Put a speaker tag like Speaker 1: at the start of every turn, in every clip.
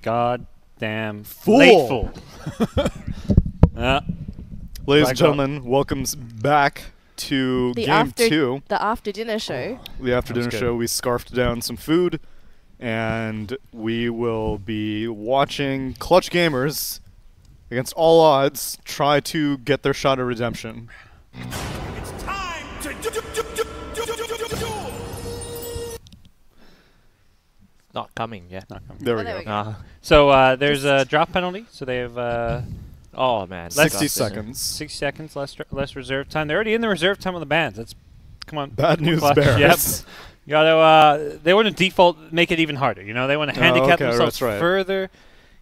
Speaker 1: goddamn
Speaker 2: Fool.
Speaker 1: late fool.
Speaker 2: Ladies and gentlemen, welcome back to game 2.
Speaker 3: The after dinner show.
Speaker 2: The after dinner show. We scarfed down some food, and we will be watching Clutch Gamers, against all odds, try to get their shot at redemption.
Speaker 4: It's time to
Speaker 5: Not coming, yeah.
Speaker 1: Not coming.
Speaker 2: There we go.
Speaker 1: So there's a drop penalty, so they have
Speaker 5: Oh man,
Speaker 2: 60 seconds.
Speaker 1: 60 seconds less reserve time. They're already in the reserve time on the bans. That's come on.
Speaker 2: Bad news
Speaker 1: Clutch.
Speaker 2: bears.
Speaker 1: Yep. You gotta they want to default make it even harder. You know, they want to handicap themselves further.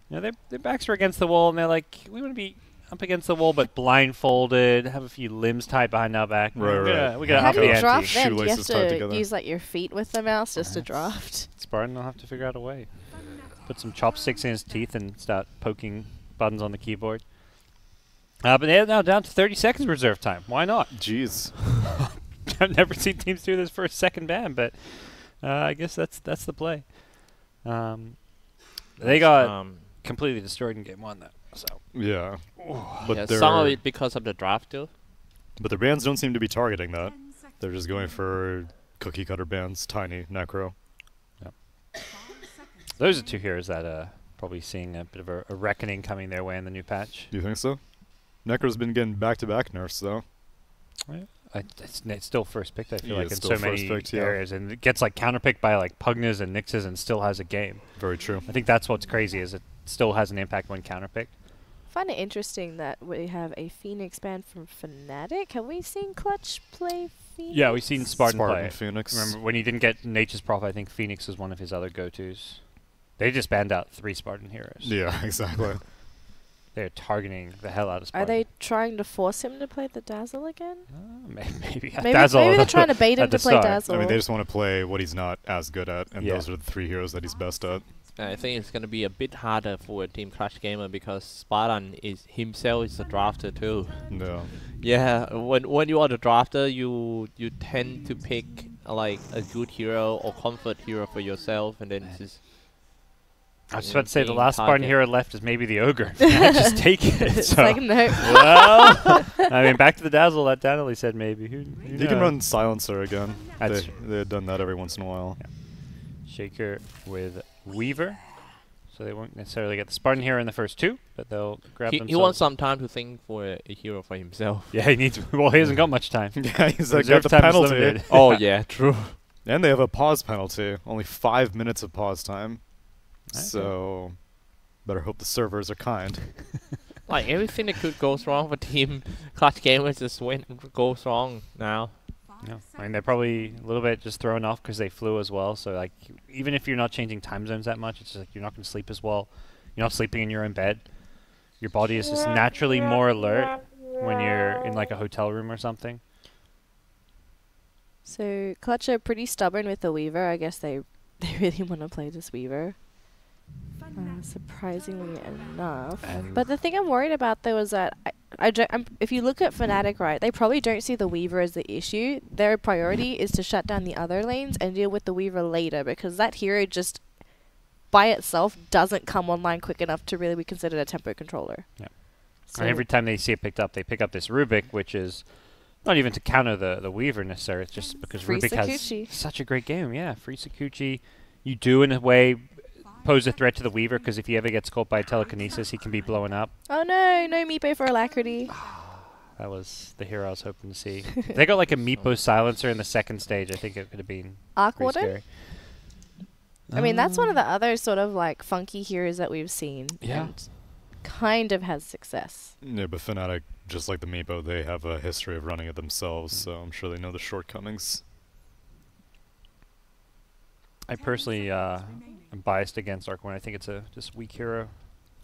Speaker 1: You know, their backs are against the wall, and they're like, we want to be up against the wall, but blindfolded, have a few limbs tied behind our back.
Speaker 2: Right.
Speaker 1: We gotta
Speaker 3: How
Speaker 1: up
Speaker 3: do
Speaker 1: the
Speaker 3: you
Speaker 1: ante.
Speaker 3: draft then? Do you have
Speaker 2: Shoelaces tied
Speaker 3: to
Speaker 2: together.
Speaker 3: use like your feet with the mouse just to draft?
Speaker 1: Spartan will have to figure out a way. Put some chopsticks in his teeth and start poking buttons on the keyboard. But they're now down to 30 seconds reserve time. Why not?
Speaker 2: Jeez.
Speaker 1: I've never seen teams do this for a second ban, but I guess that's the play. They got completely destroyed in game 1, though. So
Speaker 2: Yeah. But
Speaker 5: yeah, some of it because of the draft too.
Speaker 2: But the bans don't seem to be targeting that. They're just going for cookie cutter bans, tiny, necro.
Speaker 1: Yep. Those are two heroes that probably seeing a bit of a reckoning coming their way in the new patch.
Speaker 2: Do you think so? Necro's been getting back-to-back nerfs, though.
Speaker 1: It's still first picked, I feel like, in
Speaker 2: still
Speaker 1: so
Speaker 2: first
Speaker 1: many
Speaker 2: picked, yeah.
Speaker 1: areas. And it gets like counterpicked by like Pugnas and Nixes and still has a game.
Speaker 2: Very true.
Speaker 1: I think that's what's crazy is it still has an impact when counterpicked.
Speaker 3: I find it interesting that we have a Phoenix ban from Fnatic. Have we seen Clutch play Phoenix?
Speaker 1: Yeah, we've seen Spartan play it.
Speaker 2: Phoenix.
Speaker 1: Remember, when he didn't get Nature's Prof, I think Phoenix was one of his other go-tos. They just banned out 3 Spartan heroes.
Speaker 2: Yeah, exactly.
Speaker 1: They're targeting the hell out of Spartan.
Speaker 3: Are they trying to force him to play the Dazzle again?
Speaker 1: Maybe.
Speaker 3: Maybe they're trying to bait him to play Dazzle.
Speaker 2: I mean, they just want to play what he's not as good at, and
Speaker 1: Yeah.
Speaker 2: those are the 3 heroes that he's best at.
Speaker 5: I think it's gonna be a bit harder for Team Clutch Gamer because Spartan is himself is a drafter too.
Speaker 2: No.
Speaker 5: Yeah, when you are the drafter, you tend to pick like a good hero or comfort hero for yourself, and then just.
Speaker 1: I was about to say the
Speaker 5: being
Speaker 1: last Spartan
Speaker 5: target.
Speaker 1: hero left is maybe the Ogre. Just take it.
Speaker 3: It's
Speaker 1: So.
Speaker 3: like, no.
Speaker 1: Well, I mean, back to the Dazzle that Danelie said maybe. Who
Speaker 2: You can run Silencer again.
Speaker 1: That's
Speaker 2: They had done that every once in a while.
Speaker 1: Yeah. Shaker with Weaver. So they won't necessarily get the Spartan hero in the first 2, but they'll grab themselves.
Speaker 5: He wants some time to think for a hero for himself.
Speaker 1: Yeah, he needs. Well, he hasn't got much time.
Speaker 2: Yeah, he's like,
Speaker 1: Reserve
Speaker 2: got the
Speaker 1: time is
Speaker 2: penalty.
Speaker 1: limited.
Speaker 5: Oh yeah, true.
Speaker 2: And they have a pause penalty. Only 5 minutes of pause time.
Speaker 1: Okay.
Speaker 2: So, better hope the servers are kind.
Speaker 5: Like everything that could go wrong for Team Clutch Gamers just goes wrong now.
Speaker 1: Yeah. I mean, they're probably a little bit just thrown off because they flew as well. So, like, even if you're not changing time zones that much, it's just like you're not going to sleep as well. You're not sleeping in your own bed. Your body is just naturally more alert when you're in, like, a hotel room or something.
Speaker 3: So Clutch are pretty stubborn with the Weaver. I guess they really want to play this Weaver. Surprisingly enough. But the thing I'm worried about though is that if you look at Fnatic, right, they probably don't see the Weaver as the issue. Their priority is to shut down the other lanes and deal with the Weaver later, because that hero just by itself doesn't come online quick enough to really be considered a tempo controller.
Speaker 1: Yeah.
Speaker 3: So
Speaker 1: And every time they see it picked up, they pick up this Rubik, which is not even to counter the Weaver necessarily. It's just because
Speaker 3: Free
Speaker 1: Rubik
Speaker 3: Sakuchi.
Speaker 1: has such a great game. Yeah, free Sakuchi. You do in a way pose a threat to the Weaver, because if he ever gets caught by telekinesis, he can be blown up.
Speaker 3: Oh no, no Meepo for Alacrity.
Speaker 1: That was the hero I was hoping to see. If they got like a Meepo silencer in the second stage, I think it could have been
Speaker 3: Arc
Speaker 1: pretty
Speaker 3: Warden?
Speaker 1: scary.
Speaker 3: I mean, that's one of the other sort of like funky heroes that we've seen.
Speaker 1: Yeah.
Speaker 3: And kind of has success.
Speaker 2: Yeah, but Fnatic, just like the Meepo, they have a history of running it themselves, so I'm sure they know the shortcomings.
Speaker 1: I personally am biased against Arc Warden. I think it's a just weak hero.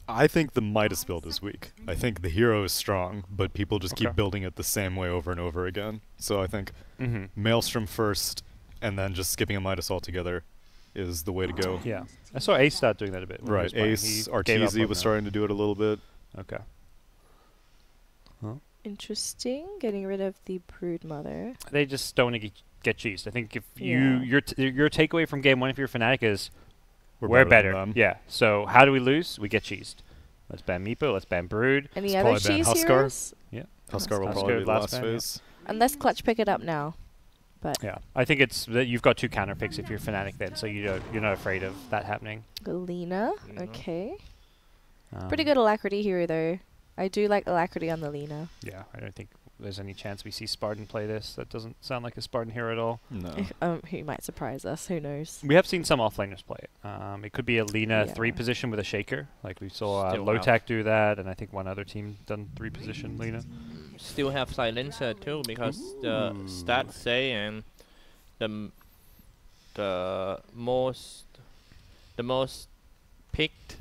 Speaker 2: I think the Midas build is weak. I think the hero is strong, but people just keep building it the same way over and over again. So I think Maelstrom first, and then just skipping a Midas altogether is the way to go.
Speaker 1: Yeah. I saw Ace start doing that a bit. when he
Speaker 2: Right,
Speaker 1: was playing.
Speaker 2: Ace,
Speaker 1: He gave up
Speaker 2: Arteezy
Speaker 1: on
Speaker 2: was
Speaker 1: that.
Speaker 2: starting to do it a little bit.
Speaker 1: Okay.
Speaker 3: Interesting. Getting rid of the Brood Mother.
Speaker 1: They just don't want to get cheesed. I think if your takeaway from game 1, if you're Fnatic, is We're
Speaker 2: better than
Speaker 1: better.
Speaker 2: them.
Speaker 1: Yeah. So how do we lose? We get cheesed. Let's ban Meepo. Let's ban Brood.
Speaker 3: Any
Speaker 2: Let's
Speaker 3: other
Speaker 2: probably ban
Speaker 3: cheese
Speaker 2: Huskar.
Speaker 3: heroes?
Speaker 1: Yeah.
Speaker 2: Huskar will
Speaker 1: Huskar
Speaker 2: probably be the
Speaker 1: last
Speaker 2: last
Speaker 1: ban, yeah.
Speaker 2: phase.
Speaker 3: Unless Clutch pick it up now. But
Speaker 1: Yeah. I think it's that you've got 2 counter picks if you're Fnatic then, so you're not afraid of that happening.
Speaker 3: Lina, okay.
Speaker 1: Um,
Speaker 3: Pretty good Alacrity hero though. I do like Alacrity on the Lina.
Speaker 1: Yeah. I don't think there's any chance we see Spartan play this. That doesn't sound like a Spartan hero at all.
Speaker 2: No.
Speaker 3: He might surprise us. Who knows?
Speaker 1: We have seen some offlaners play it. It could be a Lina
Speaker 3: Yeah.
Speaker 1: 3 position with a shaker, like we saw
Speaker 5: Still
Speaker 1: Lowtac do that, and I think one other team done 3 position Lina.
Speaker 5: Still have silencer too because the stats say and the most picked.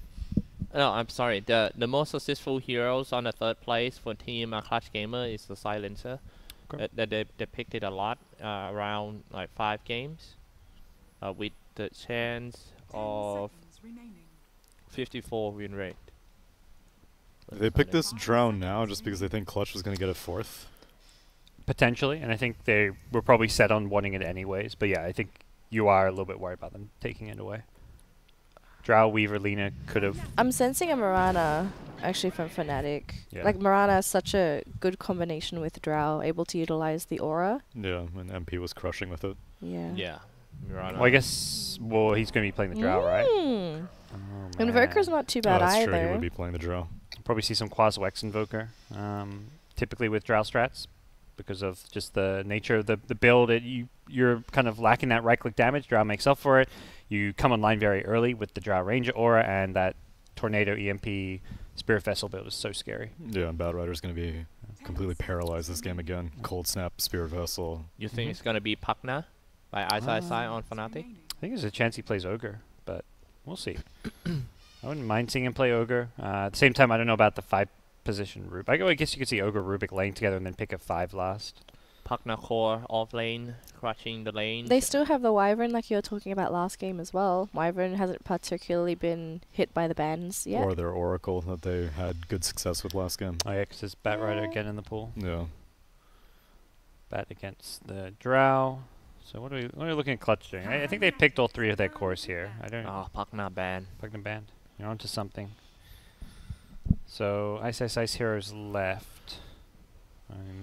Speaker 5: No, I'm sorry. The most successful heroes on the 3rd place for team Clutch Gamer is the silencer.
Speaker 1: Okay.
Speaker 5: They picked it a lot around like 5 games, with the chance of 54 win rate.
Speaker 2: They picked this Drown now just because they think Clutch was going to get a 4th.
Speaker 1: Potentially, and I think they were probably set on wanting it anyways. But yeah, I think you are a little bit worried about them taking it away. Drow, Weaver, Lina could have.
Speaker 3: I'm sensing a Mirana actually from Fnatic.
Speaker 1: Yeah.
Speaker 3: Like Mirana is such a good combination with Drow, able to utilize the aura.
Speaker 2: Yeah, and MP was crushing with it.
Speaker 3: Yeah.
Speaker 5: Yeah. Mirana.
Speaker 1: Well, I guess. Well, he's going to be playing the Drow, right?
Speaker 3: Mm.
Speaker 1: Oh,
Speaker 3: Invoker's
Speaker 1: man.
Speaker 3: not too bad
Speaker 2: that's
Speaker 3: either.
Speaker 2: true, he would be playing the Drow.
Speaker 1: Probably see some Quas-Wex Invoker, typically with Drow strats, because of just the nature of the build. You're kind of lacking that right-click damage. Drow makes up for it. You come online very early with the Drow Ranger aura, and that Tornado EMP Spirit Vessel build is so scary.
Speaker 2: Yeah, and Bad Rider's going to be completely paralyzed this game again. Cold Snap, Spirit Vessel.
Speaker 5: You think it's gonna be Pakna by Xyclopzz on Fnatic?
Speaker 1: I think there's a chance he plays Ogre, but we'll see. I wouldn't mind seeing him play Ogre. At the same time, I don't know about the 5 position Rubik. I guess you could see Ogre Rubik laying together and then pick a 5 last.
Speaker 5: Pakna core off lane, crushing the lane.
Speaker 3: They still have the Wyvern like you were talking about last game as well. Wyvern hasn't particularly been hit by the bans yet.
Speaker 2: Or their Oracle that they had good success with last game.
Speaker 1: Oh yeah, because there's Bat Rider again in the pool.
Speaker 2: Yeah.
Speaker 1: Bat against the Drow. So what are we looking at Clutch doing? I think they picked all 3 of their cores here. I don't know.
Speaker 5: Oh, Pakna ban.
Speaker 1: Fucking band. You're onto something. So Ice heroes left.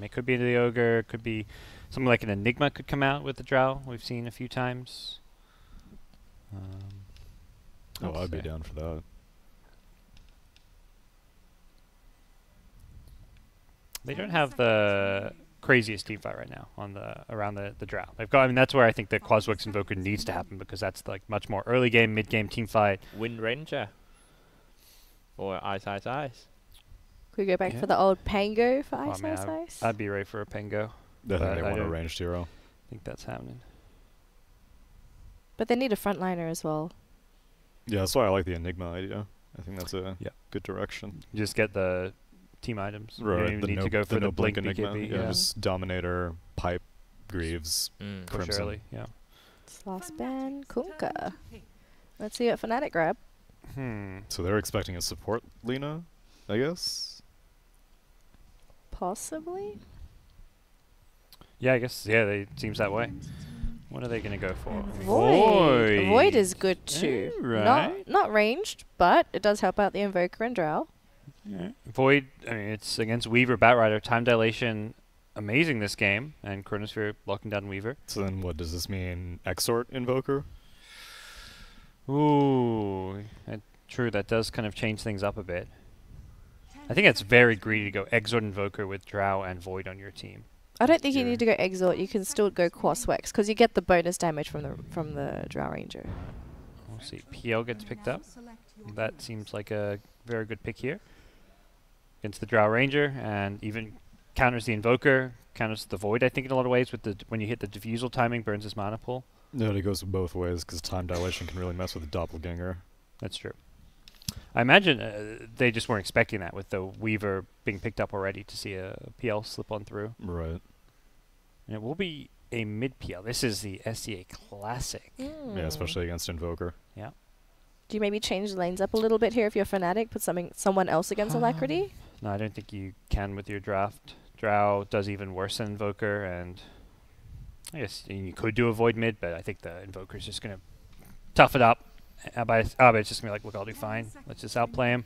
Speaker 1: It could be the Ogre, could be something like an Enigma could come out with the Drow. We've seen a few times.
Speaker 2: Oh, I'd be down for that.
Speaker 1: They don't have the craziest team fight right now on around the Drow. They've got. I mean, that's where I think the Quas-Wex Invoker needs to happen because that's like much more early game, mid game team fight.
Speaker 5: Wind Ranger. Or Ice.
Speaker 3: Could we go back for the old Pango for Ice
Speaker 1: man,
Speaker 3: Ice Ice?
Speaker 1: I'd be ready for a Pengo.
Speaker 2: I think
Speaker 1: But
Speaker 2: they
Speaker 1: I
Speaker 2: want a
Speaker 1: don't
Speaker 2: ranged hero.
Speaker 1: think that's happening.
Speaker 3: But they need a frontliner as well.
Speaker 2: Yeah, that's why I like the Enigma idea. I think that's a
Speaker 1: Yeah.
Speaker 2: good direction.
Speaker 1: You just get the team items. You don't
Speaker 2: Right,
Speaker 1: even
Speaker 2: the
Speaker 1: need
Speaker 2: no,
Speaker 1: to go for the
Speaker 2: no
Speaker 1: blink
Speaker 2: Enigma.
Speaker 1: BKB.
Speaker 2: Yeah, just Dominator, Pipe, Greaves.
Speaker 5: Mm.
Speaker 1: push
Speaker 2: Crimson.
Speaker 1: early. Yeah.
Speaker 3: It's last ban, Kunkka. Let's see what Fnatic grab.
Speaker 2: So they're expecting a support Lina, I guess?
Speaker 3: Possibly.
Speaker 1: Yeah, I guess. Yeah, it seems that way. What are they gonna go for?
Speaker 3: Void. Void is good too.
Speaker 1: Right.
Speaker 3: Not ranged, but it does help out the Invoker and Drow.
Speaker 1: Yeah. Void. I mean, it's against Weaver, Batrider. Time dilation, amazing this game, and Chronosphere locking down Weaver.
Speaker 2: So then what does this mean? Exort Invoker?
Speaker 1: Ooh, true. That does kind of change things up a bit. I think it's very greedy to go Exort Invoker with Drow and Void on your team.
Speaker 3: I don't think you need to go Exort. You can still go Quas-Wex because you get the bonus damage from the Drow Ranger.
Speaker 1: We'll see. PL gets picked up. That seems like a very good pick here against the Drow Ranger, and even counters the Invoker, counters the Void. I think in a lot of ways with the when you hit the diffusal timing, burns his mana pool.
Speaker 2: No, it goes both ways because time dilation can really mess with the doppelganger.
Speaker 1: That's true. I imagine they just weren't expecting that with the Weaver being picked up already to see a PL slip on through.
Speaker 2: Right.
Speaker 1: And it will be a mid PL. This is the SCA Classic.
Speaker 2: Yeah, especially against Invoker.
Speaker 1: Yeah.
Speaker 3: Do you maybe change the lanes up a little bit here if you're Fnatic? Put someone else against Alacrity?
Speaker 1: No, I don't think you can with your draft. Drow does even worse than Invoker, and I guess you could do a Void mid, but I think the Invoker's just going to tough it up but it's just going to be like, look, I'll do fine. Let's just outplay him.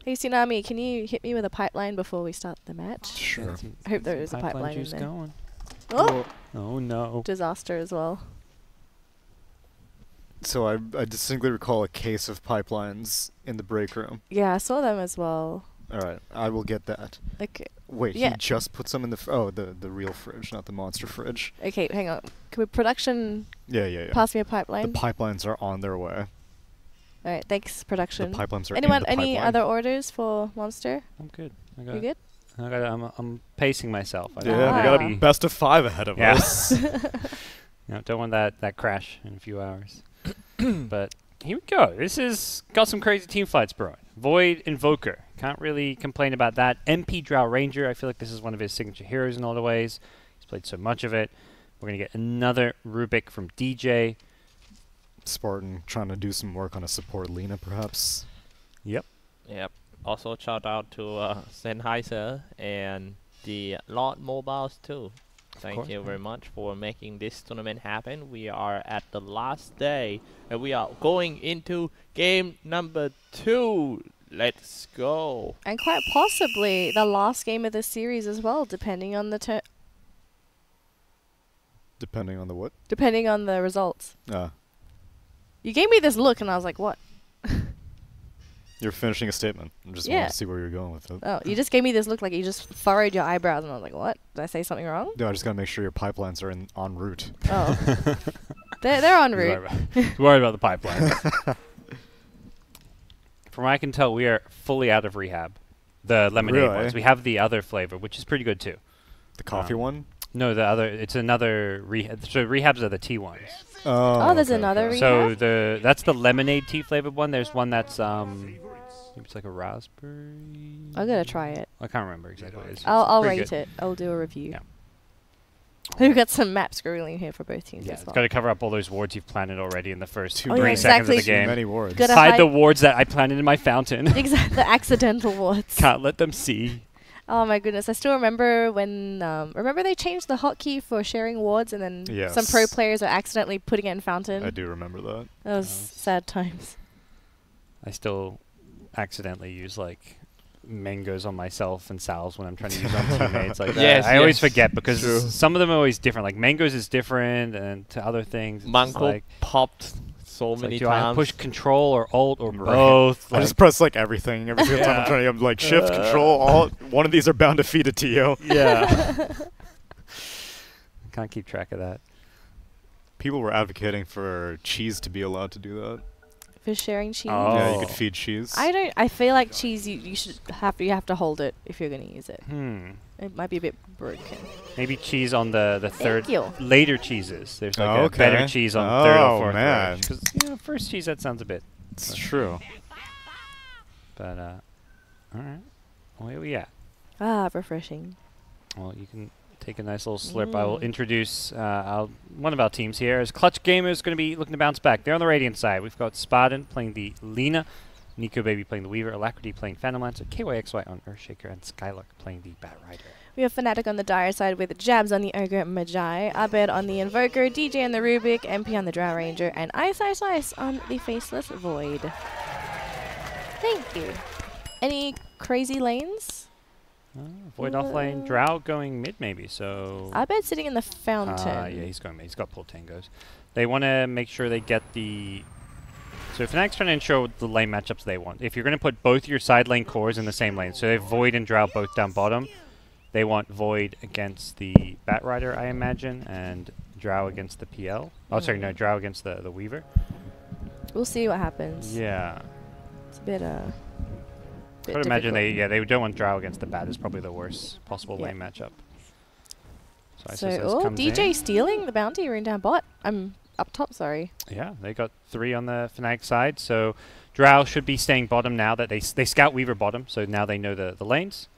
Speaker 3: Hey, Tsunami, can you hit me with a pipeline before we start the match?
Speaker 2: Sure.
Speaker 3: I hope there is a pipeline in
Speaker 1: juice
Speaker 3: there.
Speaker 1: going.
Speaker 3: Oh!
Speaker 1: Oh, no.
Speaker 3: Disaster as well.
Speaker 2: So I distinctly recall a case of pipelines in the break room.
Speaker 3: Yeah, I saw them as well.
Speaker 2: All right, I will get that.
Speaker 3: Okay.
Speaker 2: Wait,
Speaker 3: Yeah.
Speaker 2: he just put some in the the real fridge, not the monster fridge.
Speaker 3: Okay, hang on. Can we production
Speaker 2: Yeah.
Speaker 3: pass me a pipeline?
Speaker 2: The pipelines are on their way.
Speaker 3: All right, thanks, production.
Speaker 2: The pipelines are
Speaker 3: Anyone?
Speaker 2: in the
Speaker 3: Any
Speaker 2: pipeline.
Speaker 3: other orders for Monster?
Speaker 1: I'm good.
Speaker 3: You good?
Speaker 1: I'm pacing myself. I
Speaker 2: Yeah,
Speaker 1: don't
Speaker 2: we got
Speaker 1: wanna
Speaker 2: a
Speaker 1: be-
Speaker 2: best of 5 ahead of
Speaker 1: Yeah.
Speaker 2: us.
Speaker 1: No, don't want that crash in a few hours. But here we go. This is got some crazy team fights brewing. Void Invoker. Can't really complain about that. MP Drow Ranger. I feel like this is one of his signature heroes in a lot of ways. He's played so much of it. We're going to get another Rubik from DJ.
Speaker 2: Spartan trying to do some work on a support Lina, perhaps.
Speaker 1: Yep.
Speaker 5: Yep. Also shout out to Sennheiser and the Lord Mobiles too. Thank
Speaker 1: course,
Speaker 5: you
Speaker 1: yeah.
Speaker 5: very much for making this tournament happen. We are at the last day and we are going into game number 2. Let's go.
Speaker 3: And quite possibly the last game of the series as well, depending on the
Speaker 2: Depending on the what?
Speaker 3: depending on the results.
Speaker 2: Ah.
Speaker 3: You gave me this look, and I was like, "What?"
Speaker 2: You're finishing a statement. I just
Speaker 3: Yeah.
Speaker 2: wanted to see where you're going with it.
Speaker 3: Oh, you just gave me this look like you just furrowed your eyebrows, and I was like, "What? Did I say something wrong?"
Speaker 2: No, I just gotta make sure your pipelines are en route.
Speaker 3: Oh, they're en route.
Speaker 1: Worried about the pipeline. From what I can tell, we are fully out of rehab. The lemonade
Speaker 2: Really?
Speaker 1: ones. We have the other flavor, which is pretty good too.
Speaker 2: The coffee one?
Speaker 1: No, the other. It's another rehab. So rehabs are the tea ones.
Speaker 2: Oh,
Speaker 3: there's another
Speaker 2: okay.
Speaker 1: So that's the lemonade tea flavored one. There's one that's maybe it's like a raspberry.
Speaker 3: I'm gonna try it.
Speaker 1: I can't remember exactly what it is.
Speaker 3: I'll
Speaker 1: pretty
Speaker 3: rate
Speaker 1: good.
Speaker 3: it. I'll do a review.
Speaker 1: Yeah.
Speaker 3: We've got some map scrolling here for both teams
Speaker 1: Yeah,
Speaker 3: as
Speaker 1: it's
Speaker 3: well.
Speaker 1: got to cover up all those wards you've planted already in the first
Speaker 2: Too
Speaker 1: 3
Speaker 3: yeah,
Speaker 1: seconds of
Speaker 3: exactly.
Speaker 1: the
Speaker 2: Too
Speaker 1: game.
Speaker 2: many words.
Speaker 3: Gotta
Speaker 1: Hide the
Speaker 3: hide-
Speaker 1: wards that I planted in my fountain.
Speaker 3: Exactly, the accidental wards.
Speaker 1: Can't let them see.
Speaker 3: Oh my goodness! I still remember when remember they changed the hotkey for sharing wards, and then some pro
Speaker 2: Yes.
Speaker 3: players are accidentally putting it in fountain.
Speaker 2: I do remember that.
Speaker 3: That was
Speaker 1: Yes.
Speaker 3: sad times.
Speaker 1: I still accidentally use like mangoes on myself and salves when I'm trying to use on teammates like that.
Speaker 5: Yes,
Speaker 1: I always
Speaker 5: yes.
Speaker 1: forget because
Speaker 2: True.
Speaker 1: some of them are always different. Like mangoes is different and to other things. It's just
Speaker 5: Mango
Speaker 1: like,
Speaker 5: popped so
Speaker 1: it's
Speaker 5: many
Speaker 1: like, do I
Speaker 5: times.
Speaker 1: push control or alt or
Speaker 2: Right.
Speaker 1: both?
Speaker 2: I
Speaker 1: Like,
Speaker 2: just press like everything every single time I'm trying to like shift, control, alt. One of these are bound to feed a TO.
Speaker 1: yeah. Can't keep track of that.
Speaker 2: People were advocating for cheese to be allowed to do that.
Speaker 3: For sharing cheese.
Speaker 1: Oh.
Speaker 2: Yeah, you could feed cheese.
Speaker 3: I feel like cheese. You have to hold it if you're gonna use it. It might be a bit broken.
Speaker 1: Maybe cheese on the third
Speaker 3: you.
Speaker 1: later cheeses. There's like
Speaker 2: Oh,
Speaker 1: a better
Speaker 2: okay.
Speaker 1: cheese on third
Speaker 2: Oh,
Speaker 1: or fourth.
Speaker 2: man.
Speaker 1: Because first cheese that sounds a bit.
Speaker 2: It's true.
Speaker 1: But all right. Where we at?
Speaker 3: Refreshing.
Speaker 1: Well, you can take a nice little slurp. I will introduce one of our teams here. As Clutch Gamers going to be looking to bounce back. They're on the Radiant side. We've got Spartan playing the Lina, Nico Baby playing the Weaver, Alacrity playing Phantom Lancer, KYXY on Earthshaker, and Skylark playing the Bat Rider.
Speaker 3: We have Fnatic on the Dire side with Jabs on the Ogre Magi, Abed on the Invoker, DJ on the Rubik, MP on the Drow Ranger, and Ice on the Faceless Void. Thank you. Any crazy lanes?
Speaker 1: Void offlane, Drow going mid maybe, so...
Speaker 3: Abed sitting in the fountain.
Speaker 1: yeah, he's going mid. He's got pull tangos. They want to make sure they get the... So Fnatic's trying to ensure the lane matchups they want. If you're going to put both your side lane cores in the same lane, so they have Void and Drow both down bottom, they want Void against the Bat Rider, I imagine, and Drow against the PL. Oh, sorry, no, Drow against the Weaver.
Speaker 3: We'll see what happens.
Speaker 1: Yeah.
Speaker 3: It's a bit
Speaker 1: I would imagine
Speaker 3: difficult.
Speaker 1: they don't want Drow against the Bat. Is probably the worst possible
Speaker 3: Yeah.
Speaker 1: lane matchup.
Speaker 3: So,
Speaker 1: Isis comes
Speaker 3: DJ
Speaker 1: in.
Speaker 3: stealing the bounty ring down bot. I'm up top, sorry.
Speaker 1: Yeah, they got 3 on the Fnatic side. So Drow should be staying bottom now that they scout Weaver bottom. So now they know the lanes.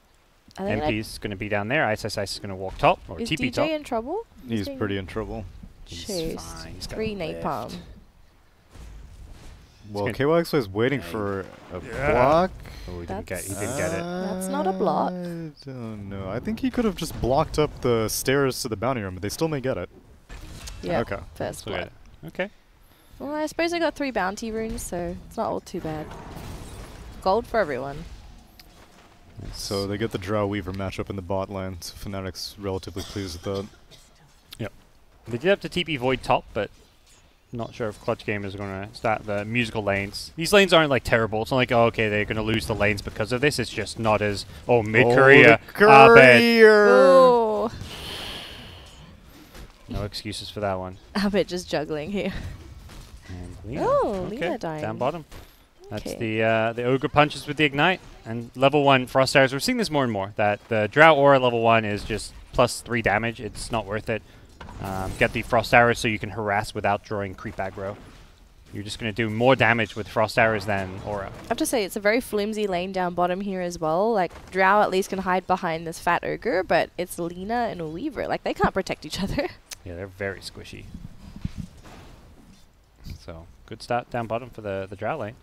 Speaker 3: I think
Speaker 1: MP's going to be down there. Ice is going to walk top or
Speaker 3: is
Speaker 1: TP
Speaker 3: DJ
Speaker 1: top.
Speaker 3: in trouble?
Speaker 2: He's
Speaker 3: being
Speaker 2: pretty in trouble.
Speaker 3: chased.
Speaker 1: fine. He's got
Speaker 3: 3
Speaker 1: lift.
Speaker 3: napalm.
Speaker 2: Well,
Speaker 1: good.
Speaker 2: KYX was waiting
Speaker 1: Yeah,
Speaker 2: for a
Speaker 1: Yeah.
Speaker 2: block.
Speaker 1: Oh, he didn't
Speaker 3: That's-
Speaker 1: get it.
Speaker 3: That's not a block.
Speaker 2: I don't know. I think he could have just blocked up the stairs to the bounty room, but they still may get it.
Speaker 3: Yeah.
Speaker 2: Okay.
Speaker 3: First
Speaker 1: So we
Speaker 3: blood.
Speaker 1: got it. Okay.
Speaker 3: Well, I suppose I got 3 bounty runes, so it's not all too bad. Gold for everyone.
Speaker 2: So they get the Drow Weaver matchup in the bot lane. So Fnatic's relatively pleased with that.
Speaker 1: Yep. They did have to TP Void top, but not sure if Clutch Gamers are going to start the musical lanes. These lanes aren't like terrible. It's not like, oh, okay, they're going to lose the lanes because of this. It's just not as, mid-career.
Speaker 3: Oh.
Speaker 1: No excuses for that one.
Speaker 3: Abed just juggling here.
Speaker 1: And Lina.
Speaker 3: Oh,
Speaker 1: Okay,
Speaker 3: Lina dying.
Speaker 1: down bottom. That's
Speaker 3: Okay.
Speaker 1: the Ogre punches with the Ignite. And level 1 Frost Arrows. We're seeing this more and more. That the Drow Aura level 1 is just +3 damage. It's not worth it. Get the Frost Arrows so you can harass without drawing creep aggro. You're just going to do more damage with Frost Arrows than Aura.
Speaker 3: I have to say, it's a very flimsy lane down bottom here as well. Like, Drow at least can hide behind this fat ogre, but it's Lina and a Weaver. Like, they can't protect each other.
Speaker 1: Yeah, they're very squishy. So, good start down bottom for the Drow lane.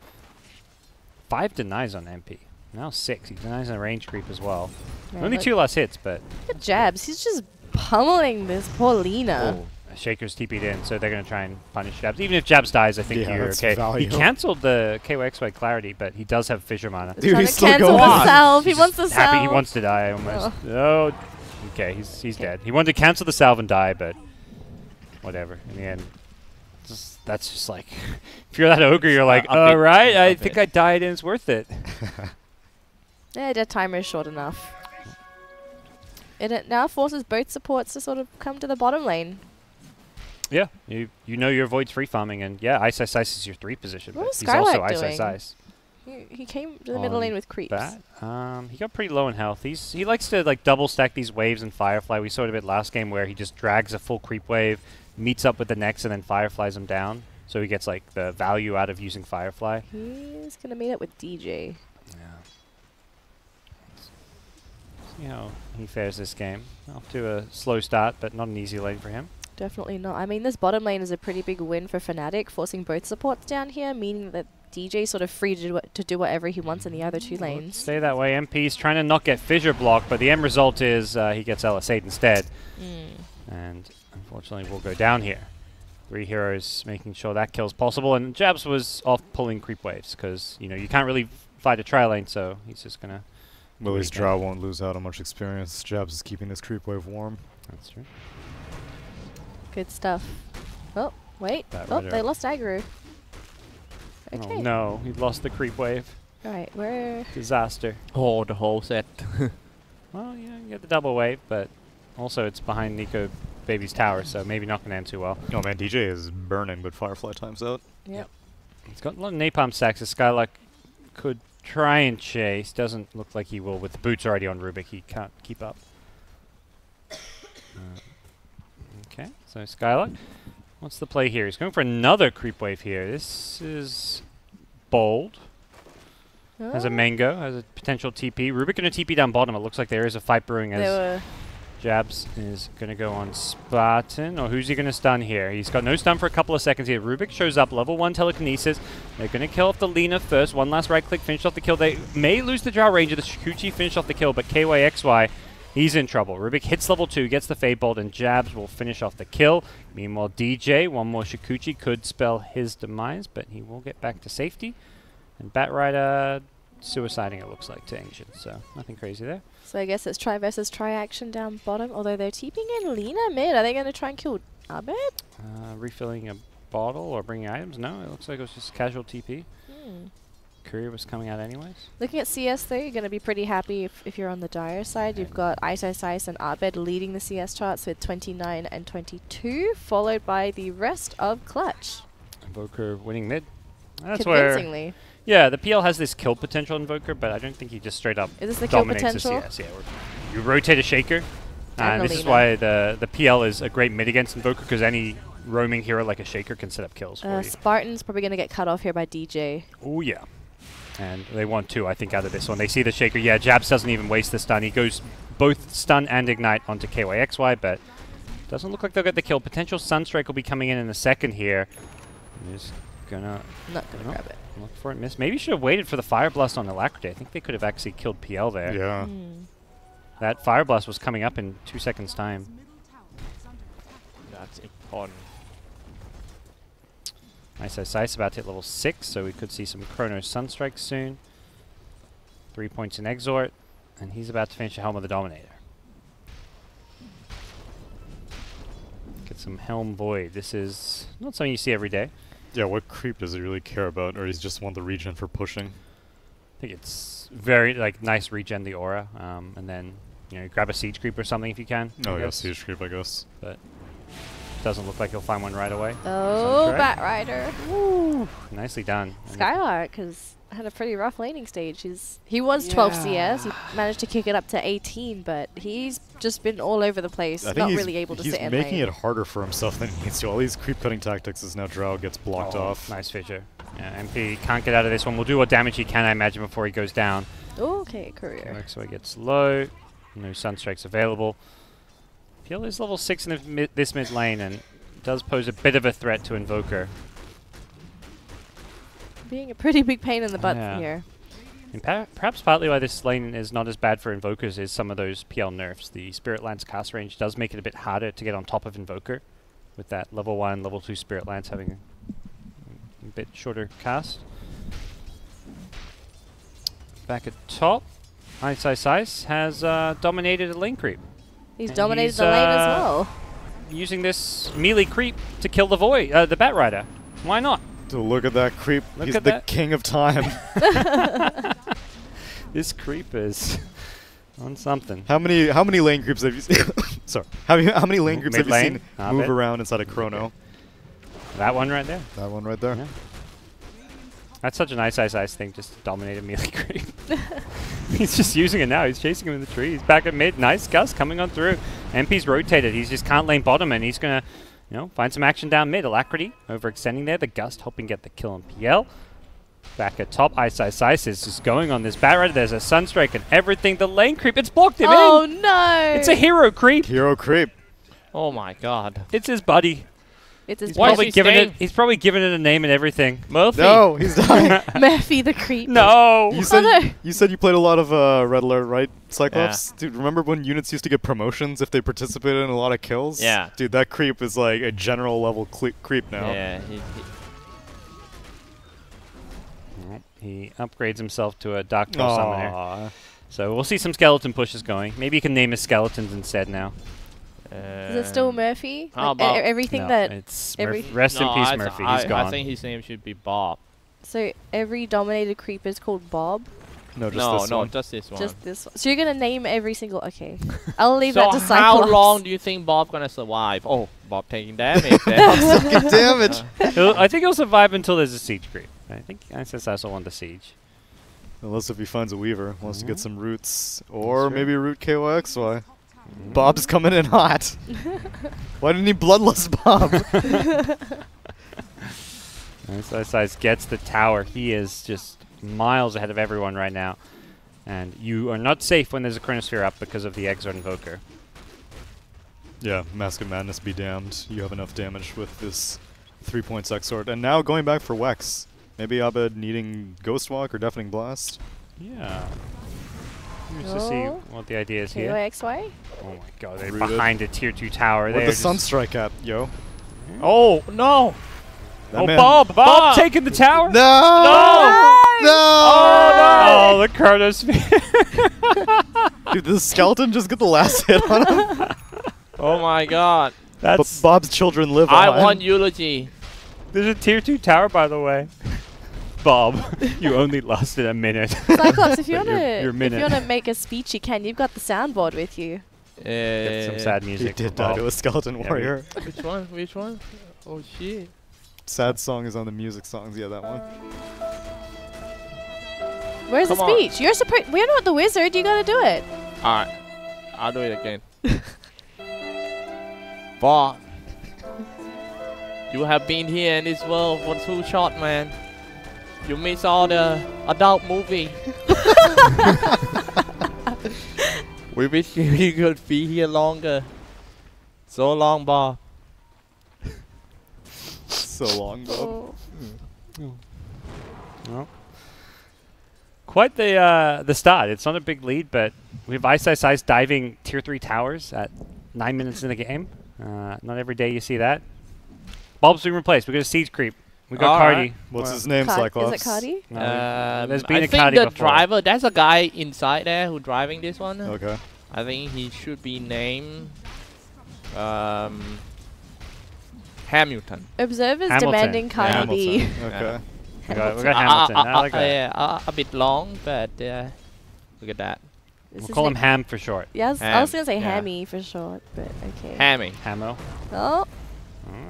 Speaker 1: 5 denies on MP. Now 6. He denies on range creep as well.
Speaker 3: Man,
Speaker 1: Only
Speaker 3: look-
Speaker 1: 2 less hits, but...
Speaker 3: Look at Jabs. He's just pummeling this poor Lina.
Speaker 1: Oh, Shaker's TP'd in, so they're going to try and punish Jabs. Even if Jabs dies, I think
Speaker 2: Yeah,
Speaker 1: you're
Speaker 2: that's
Speaker 1: okay.
Speaker 2: value.
Speaker 1: He cancelled the KYXY Clarity, but he does have Fissure Mana.
Speaker 2: Dude,
Speaker 3: Trying
Speaker 2: he's
Speaker 3: to
Speaker 2: still
Speaker 3: cancel
Speaker 2: going on.
Speaker 3: himself. He
Speaker 1: He's
Speaker 3: wants to
Speaker 1: just happy.
Speaker 3: sell.
Speaker 1: He wants to die almost. Oh. Okay, he's dead. He wanted to cancel the salve and die, but whatever. In the end, that's just like... if you're that ogre, you're like, alright, I think I died and it's worth it.
Speaker 3: Yeah, death timer is short enough. It now forces both supports to sort of come to the bottom lane.
Speaker 1: Yeah, you know your Void's free farming, and yeah, Ice Ice Ice is your 3 position,
Speaker 3: What
Speaker 1: but
Speaker 3: was
Speaker 1: he's also
Speaker 3: Skylark
Speaker 1: Ice Ice
Speaker 3: doing?
Speaker 1: Ice.
Speaker 3: He came to the middle
Speaker 1: On
Speaker 3: lane with creeps.
Speaker 1: That, he got pretty low in health. He likes to like double stack these waves in Firefly. We saw it a bit last game where he just drags a full creep wave, meets up with the next, and then Fireflies him down. So he gets like the value out of using Firefly.
Speaker 3: He's gonna meet up with DJ.
Speaker 1: Yeah. See how he fares this game. Off to a slow start, but not an easy lane for him.
Speaker 3: Definitely not. I mean, this bottom lane is a pretty big win for Fnatic, forcing both supports down here, meaning that DJ's sort of free to do whatever he wants in the other 2 lanes.
Speaker 1: Stay that way. MP's trying to not get Fissure blocked, but the end result is he gets LS8 instead. And unfortunately, we'll go down here. 3 heroes making sure that kill's possible. And Jabs was off pulling creep waves because, you know, you can't really fight a tri lane, so he's just going to...
Speaker 2: Well, his Drow won't lose out on much experience. Jabs is keeping his creep wave warm.
Speaker 1: That's true.
Speaker 3: Good stuff. Oh, wait. Oh, they lost aggro. Okay.
Speaker 1: Oh, no, he lost the creep wave.
Speaker 3: Alright, where...
Speaker 1: Disaster.
Speaker 5: Oh, the whole set.
Speaker 1: Well, yeah, you get the double wave, but also it's behind Nico Baby's tower, so maybe not going to end too well.
Speaker 2: Oh man, DJ is burning, but Firefly times out.
Speaker 3: Yep.
Speaker 1: He's got a lot of napalm stacks. Skylark could try and chase. Doesn't look like he will. With the boots already on Rubik, he can't keep up. Okay, so Skylark. What's the play here? He's going for another creep wave here. This is bold. Has a mango, has a potential TP. Rubik going to TP down bottom. It looks like there is a fight brewing as Jabs is going to go on Spartan. Or who's he going to stun here? He's got no stun for a couple of seconds here. Rubik shows up, level 1 telekinesis. They're going to kill off the Lina first. One last right click, finish off the kill. They may lose the Drow Ranger. The Shikuchi finish off the kill, but KYXY, he's in trouble. Rubik hits level 2, gets the Fade Bolt, and Jabs will finish off the kill. Meanwhile, DJ, one more Shikuchi could spell his demise, but he will get back to safety. And Batrider suiciding, it looks like, to Ancient, so nothing crazy there.
Speaker 3: So I guess it's try versus try action down bottom, although they're TPing in Lina mid. Are they going to try and kill Abed?
Speaker 1: Refilling a bottle or bringing items? No, it looks like it was just casual TP. Courier was coming out anyways.
Speaker 3: Looking at CS though, you're going to be pretty happy if you're on the Dire side. You've got Ice Ice Ice and Abed leading the CS charts with 29 and 22, followed by the rest of Clutch.
Speaker 1: Invoker winning mid. That's
Speaker 3: Convincingly.
Speaker 1: where... Yeah, the PL has this kill potential Invoker, but I don't think he just straight up
Speaker 3: Is this the kill
Speaker 1: dominates
Speaker 3: potential?
Speaker 1: the CS. Yeah, you rotate a Shaker, and this is
Speaker 3: Danelie.
Speaker 1: why the PL is a great mid against Invoker, because any roaming hero like a Shaker can set up kills for you.
Speaker 3: Spartan's probably going to get cut off here by DJ.
Speaker 1: Oh, yeah. And they want 2, I think, out of this one. They see the Shaker. Yeah, Jabs doesn't even waste the stun. He goes both stun and ignite onto KYXY, but doesn't look like they'll get the kill. Potential Sunstrike will be coming in a second here. Just gonna...
Speaker 3: Not going to grab it.
Speaker 1: Look for it, miss. Maybe should have waited for the Fire Blast on Alacrity. I think they could have actually killed PL there.
Speaker 2: Yeah.
Speaker 1: That Fire Blast was coming up in 2 seconds' time.
Speaker 5: That's important.
Speaker 1: Xyclopzz about to hit level 6, so we could see some Chrono Sunstrike soon. 3 points in Exort, and he's about to finish the Helm of the Dominator. Get some Helm Void. This is not something you see every day.
Speaker 2: Yeah, what creep does he really care about, or he's just want the regen for pushing?
Speaker 1: I think it's very nice regen the aura, and then grab a siege creep or something if you can.
Speaker 2: Oh yeah, siege creep, I guess.
Speaker 1: But doesn't look like you'll find one right away.
Speaker 3: Oh, Batrider.
Speaker 1: Woo! Nicely done.
Speaker 3: Skylark has had a pretty rough laning stage. He was 12 CS. He managed to kick it up to 18, but he's just been all over the place, not really able to sit in lane.
Speaker 2: He's making it harder for himself than he needs to. All these creep cutting tactics is now Drow gets blocked off.
Speaker 1: Nice fissure. Yeah, MP can't get out of this one. We'll do what damage he can, I imagine, before he goes down.
Speaker 3: Okay, Courier.
Speaker 1: So he gets low. No Sunstrikes available. Peel is level 6 in this mid lane and does pose a bit of a threat to Invoker.
Speaker 3: Being a pretty big pain in the butt here.
Speaker 1: And perhaps partly why this lane is not as bad for Invokers is some of those PL nerfs. The Spirit Lance cast range does make it a bit harder to get on top of Invoker, with that level 1, level 2 Spirit Lance having a bit shorter cast. Back at top, Xyclopzz has dominated a lane creep.
Speaker 3: He's dominated the lane as well.
Speaker 1: Using this melee creep to kill the Void, the Batrider. Why not?
Speaker 2: So look at that creep. He's the king of time.
Speaker 1: This creep is on something.
Speaker 2: How many lane creeps have you seen? Sorry. How many lane creeps have you seen move around inside a Chrono?
Speaker 1: That one right there.
Speaker 2: That one right there.
Speaker 1: Yeah. That's such a nice Xyclopzz thing, just to dominate a melee creep. He's just using it now. He's chasing him in the trees. Back at mid. Nice Gus coming on through. MP's rotated. He just can't lane bottom, and he's going to find some action down mid. Alacrity overextending there. The Gust helping get the kill on PL. Back at top, Xyclopzz is just going on this Batrider. There's a Sunstrike and everything. The lane creep, it's blocked him in.
Speaker 3: Oh no!
Speaker 1: It's a hero creep.
Speaker 2: Hero creep.
Speaker 5: Oh my god.
Speaker 1: It's his buddy.
Speaker 3: It's his
Speaker 1: He's probably given it a name and everything.
Speaker 5: Murphy.
Speaker 2: No, he's dying.
Speaker 3: Murphy the creep.
Speaker 1: No.
Speaker 2: You said you played a lot of Red Alert, right, Cyclops? Yeah. Dude, remember when units used to get promotions if they participated in a lot of kills?
Speaker 5: Yeah.
Speaker 2: Dude, that creep is like a general level creep now.
Speaker 5: Yeah.
Speaker 1: He upgrades himself to a Dark Troll Summoner. So we'll see some skeleton pushes going. Maybe he can name his skeletons instead now.
Speaker 3: Is it still Murphy? Everything that
Speaker 1: it's rest in peace, Murphy. He's gone.
Speaker 5: I think his name should be Bob.
Speaker 3: So every dominated creep is called Bob?
Speaker 2: No, just this one.
Speaker 5: Just this one.
Speaker 3: Just this one. So you're gonna name every single. Okay, I'll leave that to Cyclops.
Speaker 5: How long do you think Bob gonna survive? Oh, Bob taking damage.
Speaker 2: Bob's taking damage.
Speaker 1: I think he'll survive until there's a siege creep. I think Xyclopzz will want the siege.
Speaker 2: Unless if he finds a Weaver, wants to get some roots, or maybe a root KYXY. Bob's coming in hot. Why didn't he bloodlust Bob?
Speaker 1: Xyclopzz gets the tower. He is just miles ahead of everyone right now. And you are not safe when there's a Chronosphere up because of the Exort Invoker.
Speaker 2: Yeah, Mask of Madness be damned. You have enough damage with this 3 points Exort. And now going back for Wex. Maybe Abed needing Ghostwalk or Deafening Blast.
Speaker 1: Yeah. Just to see what the idea is here.
Speaker 3: KYXY?
Speaker 1: Oh my god, they're behind a tier 2 tower.
Speaker 2: Where'd the Sunstrike at, yo?
Speaker 5: Oh, no!
Speaker 1: Bob taking the tower?
Speaker 2: No!
Speaker 1: No!
Speaker 2: No!
Speaker 1: Oh, the Chronosphere.
Speaker 2: Dude, did the skeleton just get the last hit on him?
Speaker 5: Oh my god.
Speaker 2: But Bob's children live on.
Speaker 5: I want eulogy.
Speaker 1: There's a tier 2 tower, by the way. Bob, you only lasted a minute.
Speaker 3: Cyclops, if you wanna make a speech, you can. You've got the soundboard with you.
Speaker 1: Get some sad music.
Speaker 2: He did die to a skeleton warrior.
Speaker 5: Which one? Which one? Oh shit.
Speaker 2: Sad song is on the music songs. Yeah, that one.
Speaker 3: Where's the speech? You're supposed. We're not the wizard. You gotta do it.
Speaker 5: All right, I'll do it again. Bob, you have been here in this world for too short, man. You miss all the adult movie. We wish you could be here longer. So long, Bob.
Speaker 2: So long, Bob.
Speaker 1: Well, quite the start. It's not a big lead, but we have Xyclopzz diving tier 3 towers at 9 minutes in the game. Not every day you see that. Bob's being replaced. We got a siege creep. We got Cardi.
Speaker 2: What's his name,
Speaker 3: Is
Speaker 2: Cyclopzz?
Speaker 3: it Cardi?
Speaker 1: No, there's been
Speaker 5: I
Speaker 1: a
Speaker 5: think
Speaker 1: Cardi
Speaker 5: the
Speaker 1: before.
Speaker 5: driver, there's a guy inside there who driving this one.
Speaker 2: Okay.
Speaker 5: I think he should be named Hamilton.
Speaker 3: Observers
Speaker 1: Hamilton.
Speaker 3: demanding Cardi B.
Speaker 2: Hamilton. Okay.
Speaker 1: We got Hamilton. I like that.
Speaker 5: Yeah, a bit long, but look at that.
Speaker 3: This
Speaker 1: We'll
Speaker 3: is
Speaker 1: call
Speaker 3: the-
Speaker 1: him Ham for short.
Speaker 3: Yes, I was
Speaker 5: Ham,
Speaker 3: gonna say
Speaker 5: yeah.
Speaker 3: Hammy for short, but okay.
Speaker 5: Hammy.
Speaker 1: Hamo.
Speaker 3: Oh,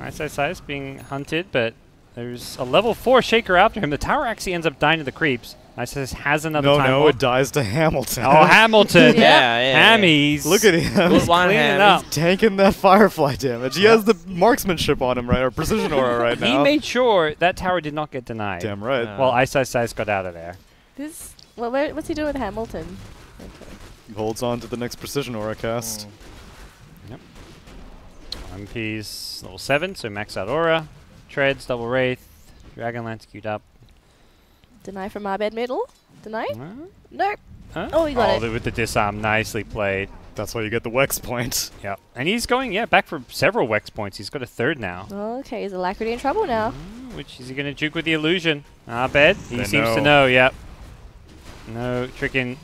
Speaker 1: Xyclopzz being hunted, but there's a level 4 Shaker after him. The tower actually ends up dying to the creeps. Xyclopzz has another time.
Speaker 2: No, it dies to Hamilton.
Speaker 1: Oh, Hamilton.
Speaker 5: Yeah.
Speaker 1: Hammies.
Speaker 2: Look at him.
Speaker 5: Good
Speaker 2: He's
Speaker 5: one,
Speaker 1: cleaning
Speaker 5: Ham.
Speaker 1: up.
Speaker 2: tanking that Firefly damage. He has the marksmanship on him, right? Or precision aura right now.
Speaker 1: He made sure that tower did not get denied.
Speaker 2: Damn right.
Speaker 1: Well, Xyclopzz got out of there.
Speaker 3: this. Well, what's he doing with Hamilton? Okay.
Speaker 2: He holds on to the next precision aura cast.
Speaker 1: Yep. MP's level 7, so max out aura. Treads, double wraith. Dragonlance queued up.
Speaker 3: Deny from our bed middle. Deny?
Speaker 1: Huh?
Speaker 3: Nope.
Speaker 1: Huh?
Speaker 3: Oh, he got it.
Speaker 1: With the disarm, nicely played.
Speaker 2: That's why you get the Wex point.
Speaker 1: Yep. And he's going, back for several Wex points. He's got a third now.
Speaker 3: Okay, is Alacrity in trouble now?
Speaker 1: Which is he going to juke with the illusion? Bed. He
Speaker 2: They
Speaker 1: seems to
Speaker 2: know.
Speaker 1: know, yep. No tricking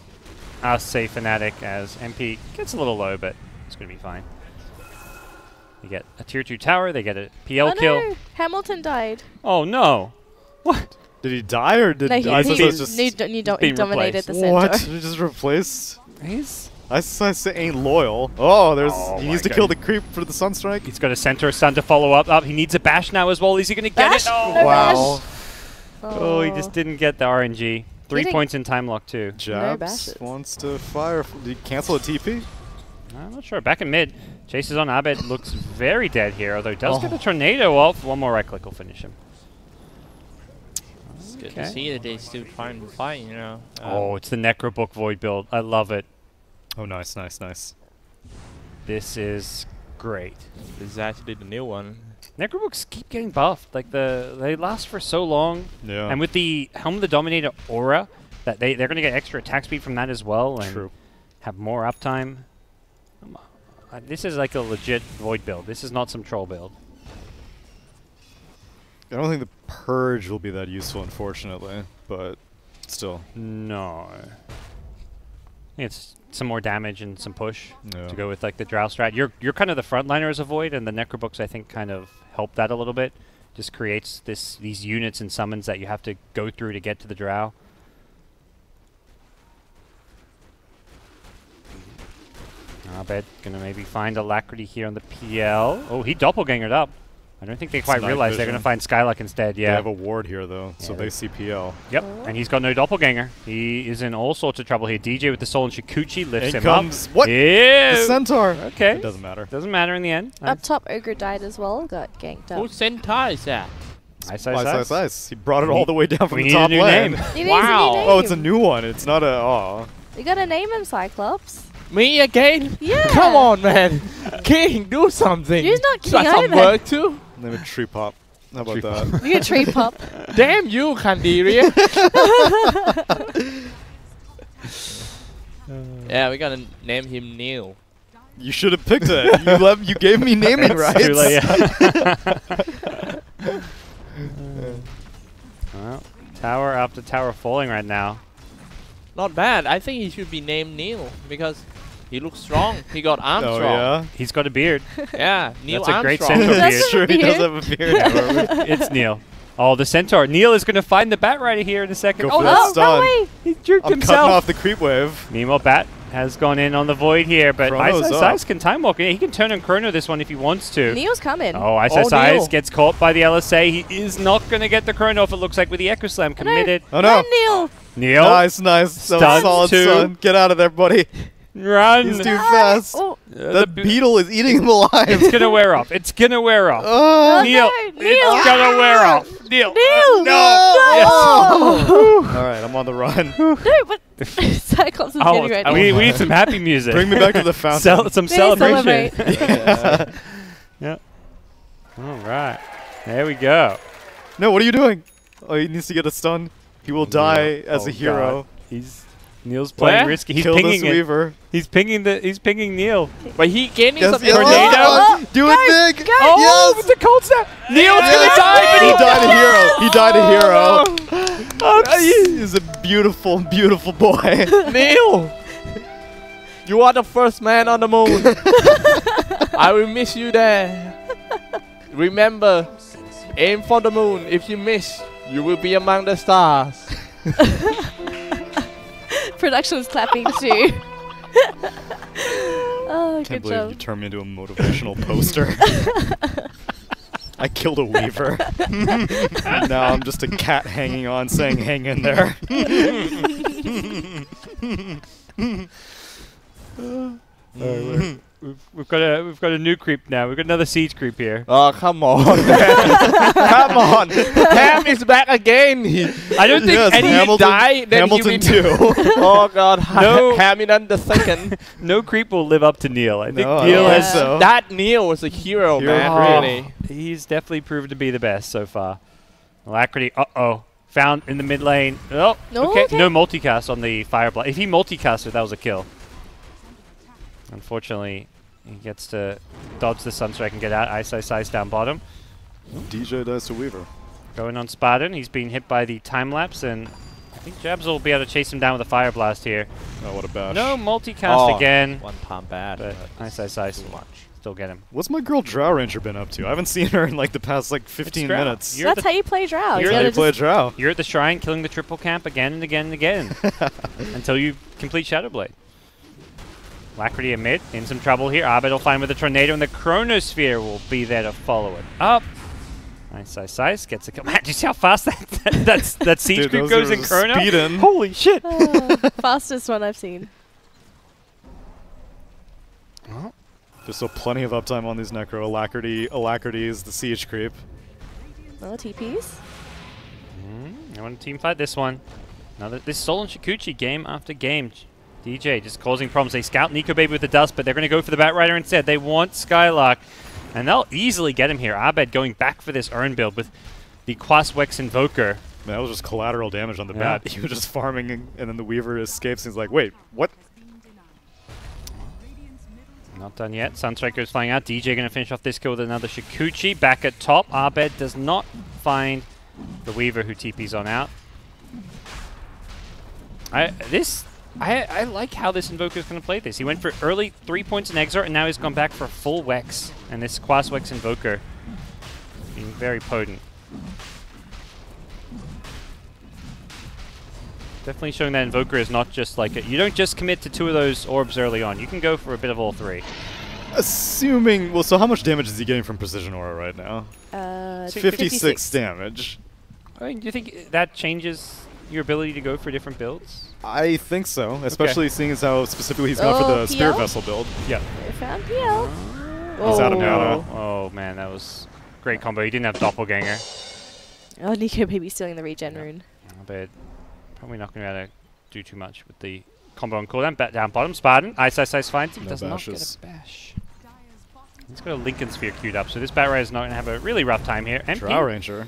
Speaker 1: us, say Fnatic, as MP gets a little low, but it's going to be fine. They get a tier 2 tower, they get a PL
Speaker 3: Oh
Speaker 1: kill.
Speaker 3: no, Hamilton died.
Speaker 1: Oh no! What?
Speaker 2: Did he die or did
Speaker 3: No,
Speaker 2: Xyclopzz just...
Speaker 3: he
Speaker 1: been
Speaker 3: dominated the
Speaker 2: What?
Speaker 3: center.
Speaker 2: He just replaced?
Speaker 1: He's
Speaker 2: Xyclopzz ain't loyal. Oh, there's...
Speaker 1: Oh
Speaker 2: he
Speaker 1: my
Speaker 2: needs to
Speaker 1: God.
Speaker 2: kill the creep for the Sunstrike.
Speaker 1: He's got a center stun to follow up. He needs a bash now as well. Is he going to get
Speaker 3: Bash?
Speaker 1: it? Oh,
Speaker 3: No
Speaker 2: Wow.
Speaker 1: Oh, he just didn't get the RNG. 3
Speaker 3: didn't-
Speaker 1: points in time lock too.
Speaker 2: Jabs
Speaker 3: bashes.
Speaker 2: wants to fire. Did he cancel a TP?
Speaker 1: I'm not sure. Back in mid, chases on Abed. Looks very dead here, although does get
Speaker 2: Oh.
Speaker 1: a tornado off. One more right click will finish him.
Speaker 5: It's good to
Speaker 1: Okay.
Speaker 5: see that they still trying to fight, you know.
Speaker 1: Oh, it's the Necrobook Void build. I love it.
Speaker 2: Oh, nice, nice, nice.
Speaker 1: This is great.
Speaker 5: This is actually the new one.
Speaker 1: Necrobooks keep getting buffed. Like they last for so long.
Speaker 2: Yeah.
Speaker 1: And with the Helm of the Dominator aura, that they're going to get extra attack speed from that as well, and
Speaker 2: True.
Speaker 1: have more uptime. This is like a legit Void build. This is not some troll build.
Speaker 2: I don't think the Purge will be that useful, unfortunately, but still.
Speaker 1: No. I think it's some more damage and some push
Speaker 2: Yeah.
Speaker 1: to go with like the Drow strat. You're kind of the frontliner as a Void, and the Necrobooks I think kind of help that a little bit. Just creates these units and summons that you have to go through to get to the Drow. Abed gonna maybe find Alacrity here on the PL. Oh, he doppelgangered up. I don't think they quite
Speaker 2: night
Speaker 1: realize they're gonna
Speaker 2: vision.
Speaker 1: find Skylock instead.
Speaker 2: They
Speaker 1: Yeah.
Speaker 2: have a ward here, though, so
Speaker 1: Yeah,
Speaker 2: they see PL.
Speaker 1: Yep, and he's got no doppelganger. He is in all sorts of trouble here. DJ with the soul and Shikuchi lifts
Speaker 2: In
Speaker 1: him
Speaker 2: comes...
Speaker 1: up.
Speaker 2: What?
Speaker 1: Yeah.
Speaker 2: The Centaur!
Speaker 1: Okay.
Speaker 2: It doesn't matter.
Speaker 1: Doesn't matter in the end.
Speaker 3: Up top, Ogre died as well. Got ganked up.
Speaker 5: Whose centaur is that?
Speaker 1: Nice,
Speaker 2: Ice,
Speaker 1: nice,
Speaker 2: ice, ice. He brought it all the way down from
Speaker 1: We
Speaker 2: the
Speaker 1: need a
Speaker 2: top
Speaker 1: new
Speaker 2: lane.
Speaker 1: name.
Speaker 3: It is
Speaker 5: Wow.
Speaker 3: a new name.
Speaker 2: Oh, it's a new one. It's not a... Oh.
Speaker 3: You gotta name him Cyclopzz.
Speaker 5: Me again?
Speaker 3: Yeah.
Speaker 5: Come on, man. King, do something.
Speaker 3: You're not
Speaker 5: Try
Speaker 3: king
Speaker 5: some
Speaker 3: either.
Speaker 5: work too.
Speaker 2: Name it Tree Pop. How about
Speaker 1: Tree
Speaker 2: that?
Speaker 3: You get tree pop.
Speaker 5: Damn you, Candiria. Yeah, we gotta name him Neil.
Speaker 2: You should have picked it. You gave me naming rights.
Speaker 1: Too late, yeah. Well, tower after tower falling right now.
Speaker 5: Not bad. I think he should be named Neil because he looks strong. He got
Speaker 2: Oh,
Speaker 5: Armstrong.
Speaker 2: yeah?
Speaker 1: He's got a beard.
Speaker 5: Yeah, Neil
Speaker 1: That's a great
Speaker 5: Armstrong.
Speaker 1: centaur beard.
Speaker 3: That's
Speaker 2: Sure, he does
Speaker 3: beard.
Speaker 2: have a beard.
Speaker 1: It's Neil. Oh, the centaur. Neil is going to find the bat rider here in a second.
Speaker 2: Go
Speaker 1: Oh,
Speaker 2: for
Speaker 1: no!
Speaker 2: that
Speaker 3: Oh,
Speaker 2: stun.
Speaker 3: no way.
Speaker 1: He juked
Speaker 2: I'm
Speaker 1: himself.
Speaker 2: cutting off the creep wave.
Speaker 1: Meanwhile, Bat has gone in on the Void here, but
Speaker 2: Chrono's
Speaker 1: Size
Speaker 2: up.
Speaker 1: can time walk. Yeah, he can turn on Chrono this one if he wants to.
Speaker 3: Neil's coming.
Speaker 1: Oh,
Speaker 5: Oh,
Speaker 1: Size
Speaker 5: Neil.
Speaker 1: gets caught by the LSA. He is not going to get the Chrono off, it looks like, with the Echo Slam committed.
Speaker 2: Oh, no.
Speaker 3: Run, Neil.
Speaker 1: Neil,
Speaker 2: Nice, nice. That was
Speaker 1: Stuns
Speaker 2: solid,
Speaker 1: too.
Speaker 2: son. Get out of there, buddy.
Speaker 1: run!
Speaker 2: He's too fast.
Speaker 3: Oh,
Speaker 2: That beetle is eating him alive.
Speaker 1: It's going to wear off. It's going to wear off.
Speaker 2: Oh,
Speaker 1: Neil,
Speaker 3: no, Neil.
Speaker 1: it's going to wear off. Neil.
Speaker 3: Neil.
Speaker 1: No.
Speaker 3: No.
Speaker 2: All right, I'm on the run.
Speaker 3: No, but Cyclops is
Speaker 1: Oh,
Speaker 3: getting ready.
Speaker 1: we need some happy music.
Speaker 2: Bring me back to the fountain.
Speaker 1: Some
Speaker 3: They
Speaker 1: celebration.
Speaker 3: celebrate.
Speaker 1: Yep. All right. There we go.
Speaker 2: No, what are you doing? Oh, he needs to get a stun. He will die as
Speaker 1: Oh,
Speaker 2: a hero.
Speaker 1: God. Neil's playing
Speaker 5: Where?
Speaker 1: risky. He's
Speaker 2: Kill
Speaker 1: pinging
Speaker 2: this
Speaker 1: it.
Speaker 2: Weaver.
Speaker 1: He's pinging Neil.
Speaker 5: But he gaining
Speaker 2: Yes,
Speaker 5: some
Speaker 2: yes,
Speaker 5: tornado.
Speaker 2: oh, do it big.
Speaker 5: Oh,
Speaker 2: Yes.
Speaker 5: with the cold snap. Neil's
Speaker 2: Yes.
Speaker 5: gonna die, but
Speaker 2: He died a hero. He died a hero.
Speaker 5: Oops.
Speaker 2: He's a beautiful, beautiful boy.
Speaker 5: Neil, you are the first man on the moon. I will miss you there. Remember, aim for the moon. If you miss, you will be among the stars.
Speaker 3: Production's clapping too. Oh,
Speaker 2: Can't
Speaker 3: good
Speaker 2: believe
Speaker 3: job.
Speaker 2: you turned me into a motivational poster. I killed a Weaver. Now I'm just a cat hanging on saying hang in there.
Speaker 1: We've got a new creep now. We've got another siege creep here.
Speaker 5: Oh, come on. Come on. Ham is back again.
Speaker 1: I don't think
Speaker 2: Yes,
Speaker 1: any
Speaker 2: Hamilton,
Speaker 5: die, then he
Speaker 2: Hamilton
Speaker 5: will-
Speaker 2: 2.
Speaker 5: Oh, God.
Speaker 1: No.
Speaker 5: Hamilton the second.
Speaker 1: no creep will live up to Neil. I think
Speaker 2: No, I
Speaker 1: Neil
Speaker 2: don't think
Speaker 1: has
Speaker 2: so.
Speaker 5: That Neil was a hero,
Speaker 2: Hero
Speaker 5: man.
Speaker 2: creep.
Speaker 5: Really.
Speaker 1: He's definitely proven to be the best so far. Alacrity, found in the mid lane. Oh,
Speaker 3: No,
Speaker 1: okay.
Speaker 3: okay.
Speaker 1: No multicast on the fire blast. If he multicasted, that was a kill. Unfortunately, he gets to dodge the Sunstrike and get out. Ice down bottom.
Speaker 2: DJ dies to Weaver.
Speaker 1: Going on Spartan. He's being hit by the time lapse, and I think Jabs will be able to chase him down with a fire blast here.
Speaker 2: Oh, what a bash.
Speaker 1: No multicast again.
Speaker 5: One time bad.
Speaker 1: But Ice.
Speaker 5: Too much.
Speaker 1: Still get him.
Speaker 2: What's my girl Drow Ranger been up to? I haven't seen her in like the past like 15
Speaker 1: Drow.
Speaker 2: minutes.
Speaker 1: You're
Speaker 3: That's how you play Drow.
Speaker 1: you're
Speaker 3: You
Speaker 2: How
Speaker 3: gotta
Speaker 2: you play
Speaker 3: just-
Speaker 2: Drow?
Speaker 1: You're at the shrine killing the triple camp again and again and again until you complete Shadowblade. Alacrity in mid, in some trouble here. Arbed will find with the Tornado, and the Chronosphere will be there to follow it up. Nice. Gets a kill. Man, do you see how fast that siege
Speaker 2: Dude,
Speaker 1: creep
Speaker 2: those
Speaker 1: goes
Speaker 2: are
Speaker 1: in Chrono?
Speaker 2: speeding.
Speaker 1: Holy shit!
Speaker 3: Fastest one I've seen.
Speaker 2: There's still plenty of uptime on these Necro. Alacrity is the siege creep.
Speaker 3: No TPs.
Speaker 1: I want to team fight this one. This Sol and Shikuchi game after game. DJ just causing problems. They scout Nico Baby with the dust, but they're going to go for the Batrider instead. They want Skylark, and they'll easily get him here. Abed going back for this Urn build with the Quaswex Invoker.
Speaker 2: Man, that was just collateral damage on the
Speaker 1: Yeah.
Speaker 2: bat. He was just farming, and then the Weaver escapes. And he's like, wait, what?
Speaker 1: Not done yet. Sunstriker's flying out. DJ going to finish off this kill with another Shikuchi. Back at top. Abed does not find the Weaver who TP's on out. I like how this Invoker is going to play this. He went for early 3 points in Exort, and now he's gone back for full Wex. And this Quaswex Invoker being very potent. Definitely showing that Invoker is not just like you don't just commit to 2 of those orbs early on. You can go for a bit of all 3.
Speaker 2: Assuming, well, so how much damage is he getting from Precision Aura right now?
Speaker 3: 56
Speaker 2: damage.
Speaker 1: I mean, do you think that changes your ability to go for different builds?
Speaker 2: I think so, especially seeing as how specifically he's gone for
Speaker 3: Oh,
Speaker 2: the Spirit
Speaker 3: PL?
Speaker 2: Vessel build.
Speaker 1: Yeah.
Speaker 3: We found PL.
Speaker 2: He's out of mana.
Speaker 1: Oh man, that was great combo. He didn't have Doppelganger.
Speaker 3: Oh, Nico Baby stealing the regen rune.
Speaker 1: But probably not going to be able to do too much with the combo on cooldown. Bat down bottom. Spartan. Ice finds him.
Speaker 2: No
Speaker 1: Does not
Speaker 2: bashes.
Speaker 1: get a bash. He's got a Lincoln Sphere queued up, so this Batrider is not going to have a really rough time here. Empty.
Speaker 2: Drow Ranger.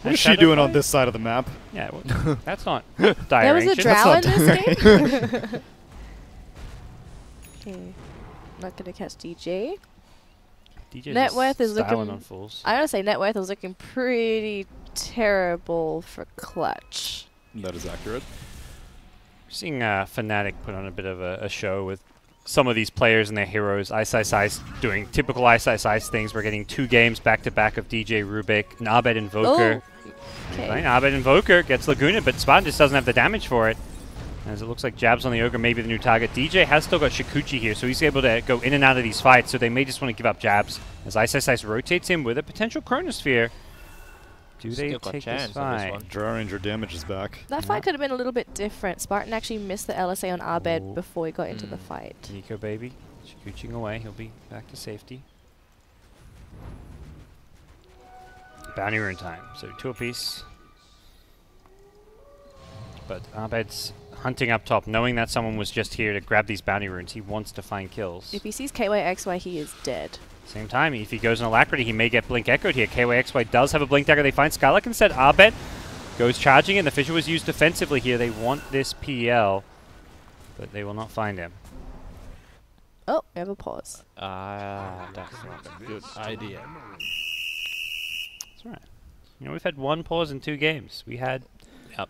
Speaker 2: What
Speaker 1: And
Speaker 2: is she doing on
Speaker 1: Shadowfire?
Speaker 2: this side of the map?
Speaker 1: Yeah, well, that's not dire
Speaker 3: There was a
Speaker 1: ancient.
Speaker 3: Drow in
Speaker 2: not
Speaker 3: this game? Okay. Not going to catch DJ.
Speaker 1: DJ's
Speaker 3: Net
Speaker 1: just
Speaker 3: worth is
Speaker 1: styling
Speaker 3: looking-
Speaker 1: on fools.
Speaker 3: I gotta say, net worth is looking pretty terrible for clutch.
Speaker 2: That is accurate.
Speaker 1: We're seeing Fnatic put on a bit of a show with some of these players and their heroes. Ice doing typical Ice things. We're getting 2 games back-to-back of DJ Rubik, and Abed Invoker.
Speaker 3: Okay.
Speaker 1: Abed Invoker gets Laguna, but Spartan just doesn't have the damage for it. As it looks like Jabs on the Ogre may be the new target. DJ has still got Shikuchi here, so he's able to go in and out of these fights, so they may just want to give up Jabs. As Ice rotates him with a potential Chronosphere. Do they
Speaker 5: Still got
Speaker 1: take
Speaker 5: chance
Speaker 1: this
Speaker 5: on this
Speaker 1: fight?
Speaker 5: one.
Speaker 2: Drow Ranger damage is back.
Speaker 3: That fight could have been a little bit different. Spartan actually missed the LSA on Abed
Speaker 1: Oh.
Speaker 3: before he got into the fight.
Speaker 1: Nico Baby, Shikuching away. He'll be back to safety. Bounty rune time. So 2 apiece. But Abed's hunting up top, knowing that someone was just here to grab these bounty runes. He wants to find kills.
Speaker 3: If he sees KYXY, he is dead.
Speaker 1: Same time, if he goes in Alacrity, he may get Blink Echoed here. KYXY does have a Blink Dagger. They find Skylark instead. Abed goes charging, and the Fissure was used defensively here. They want this PL. but they will not find him.
Speaker 3: Oh, we have a pause.
Speaker 5: That's not a good idea.
Speaker 1: That's right. You know, we've had 1 pause in 2 games. We had
Speaker 5: Yep.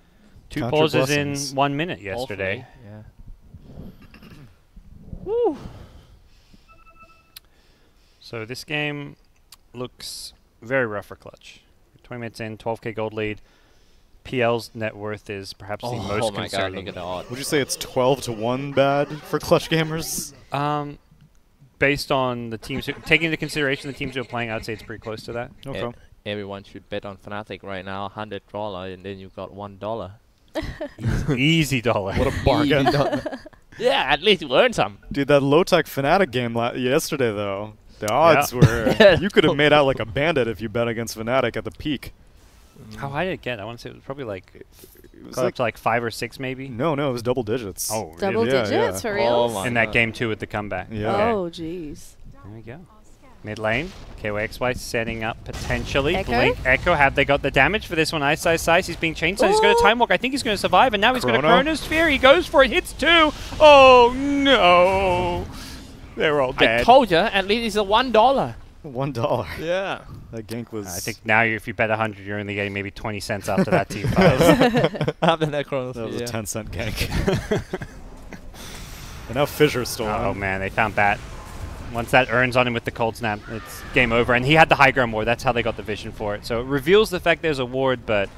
Speaker 1: 2
Speaker 2: Count your
Speaker 1: pauses in
Speaker 2: blessings.
Speaker 1: 1 minute yesterday.
Speaker 5: Yeah.
Speaker 1: Woo! So this game looks very rough for Clutch. 20 minutes in, 12k gold lead. PL's net worth is perhaps the most
Speaker 5: oh my god,
Speaker 1: concerning.
Speaker 5: look at the odds.
Speaker 2: Would you say it's 12-1 bad for Clutch gamers?
Speaker 1: Based on the teams, taking into consideration the teams who are playing, I'd say it's pretty close to that.
Speaker 2: Okay.
Speaker 5: Everyone should bet on Fnatic right now, $100, and then you've got $1.
Speaker 1: Easy dollar.
Speaker 2: What a bargain.
Speaker 5: Yeah, at least you earn some.
Speaker 2: Dude, that low-tech Fnatic game yesterday, though, the odds were... You could have made out like a bandit if you bet against Fnatic at the peak.
Speaker 1: How high did it get? I want to say it was probably like...
Speaker 2: It was
Speaker 1: got
Speaker 2: like,
Speaker 1: up to like 5 or 6 maybe?
Speaker 2: no, it was double digits.
Speaker 1: Oh,
Speaker 3: Double
Speaker 1: really?
Speaker 3: digits for
Speaker 5: Oh
Speaker 3: real?
Speaker 5: my
Speaker 1: In that
Speaker 5: God.
Speaker 1: game too with the comeback.
Speaker 2: Yeah.
Speaker 1: Okay.
Speaker 3: Oh, jeez.
Speaker 1: There we go. Mid lane, KYXY setting up potentially.
Speaker 3: Echo?
Speaker 1: Blink, Echo, have they got the damage for this one? Ice, he's being chainsawed. He's going to
Speaker 3: Ooh.
Speaker 1: Time Walk. I think he's going to survive, and now he's going to
Speaker 2: Chrono?
Speaker 1: Chronosphere. He goes for it, hits 2. Oh, no. They're all dead.
Speaker 5: I told you, at least it's a $1.
Speaker 2: $1.
Speaker 5: Yeah.
Speaker 2: That gank was...
Speaker 1: I think now if you bet 100, you're only getting maybe 20 cents after that team fight.
Speaker 5: After that Chronos.
Speaker 2: that was a 10-cent gank. And now Fissure's stolen.
Speaker 1: Oh, man, they found Bat. Once that earns on him with the cold snap, it's game over. And he had the high ground ward. That's how they got the vision for it. So it reveals the fact there's a ward, but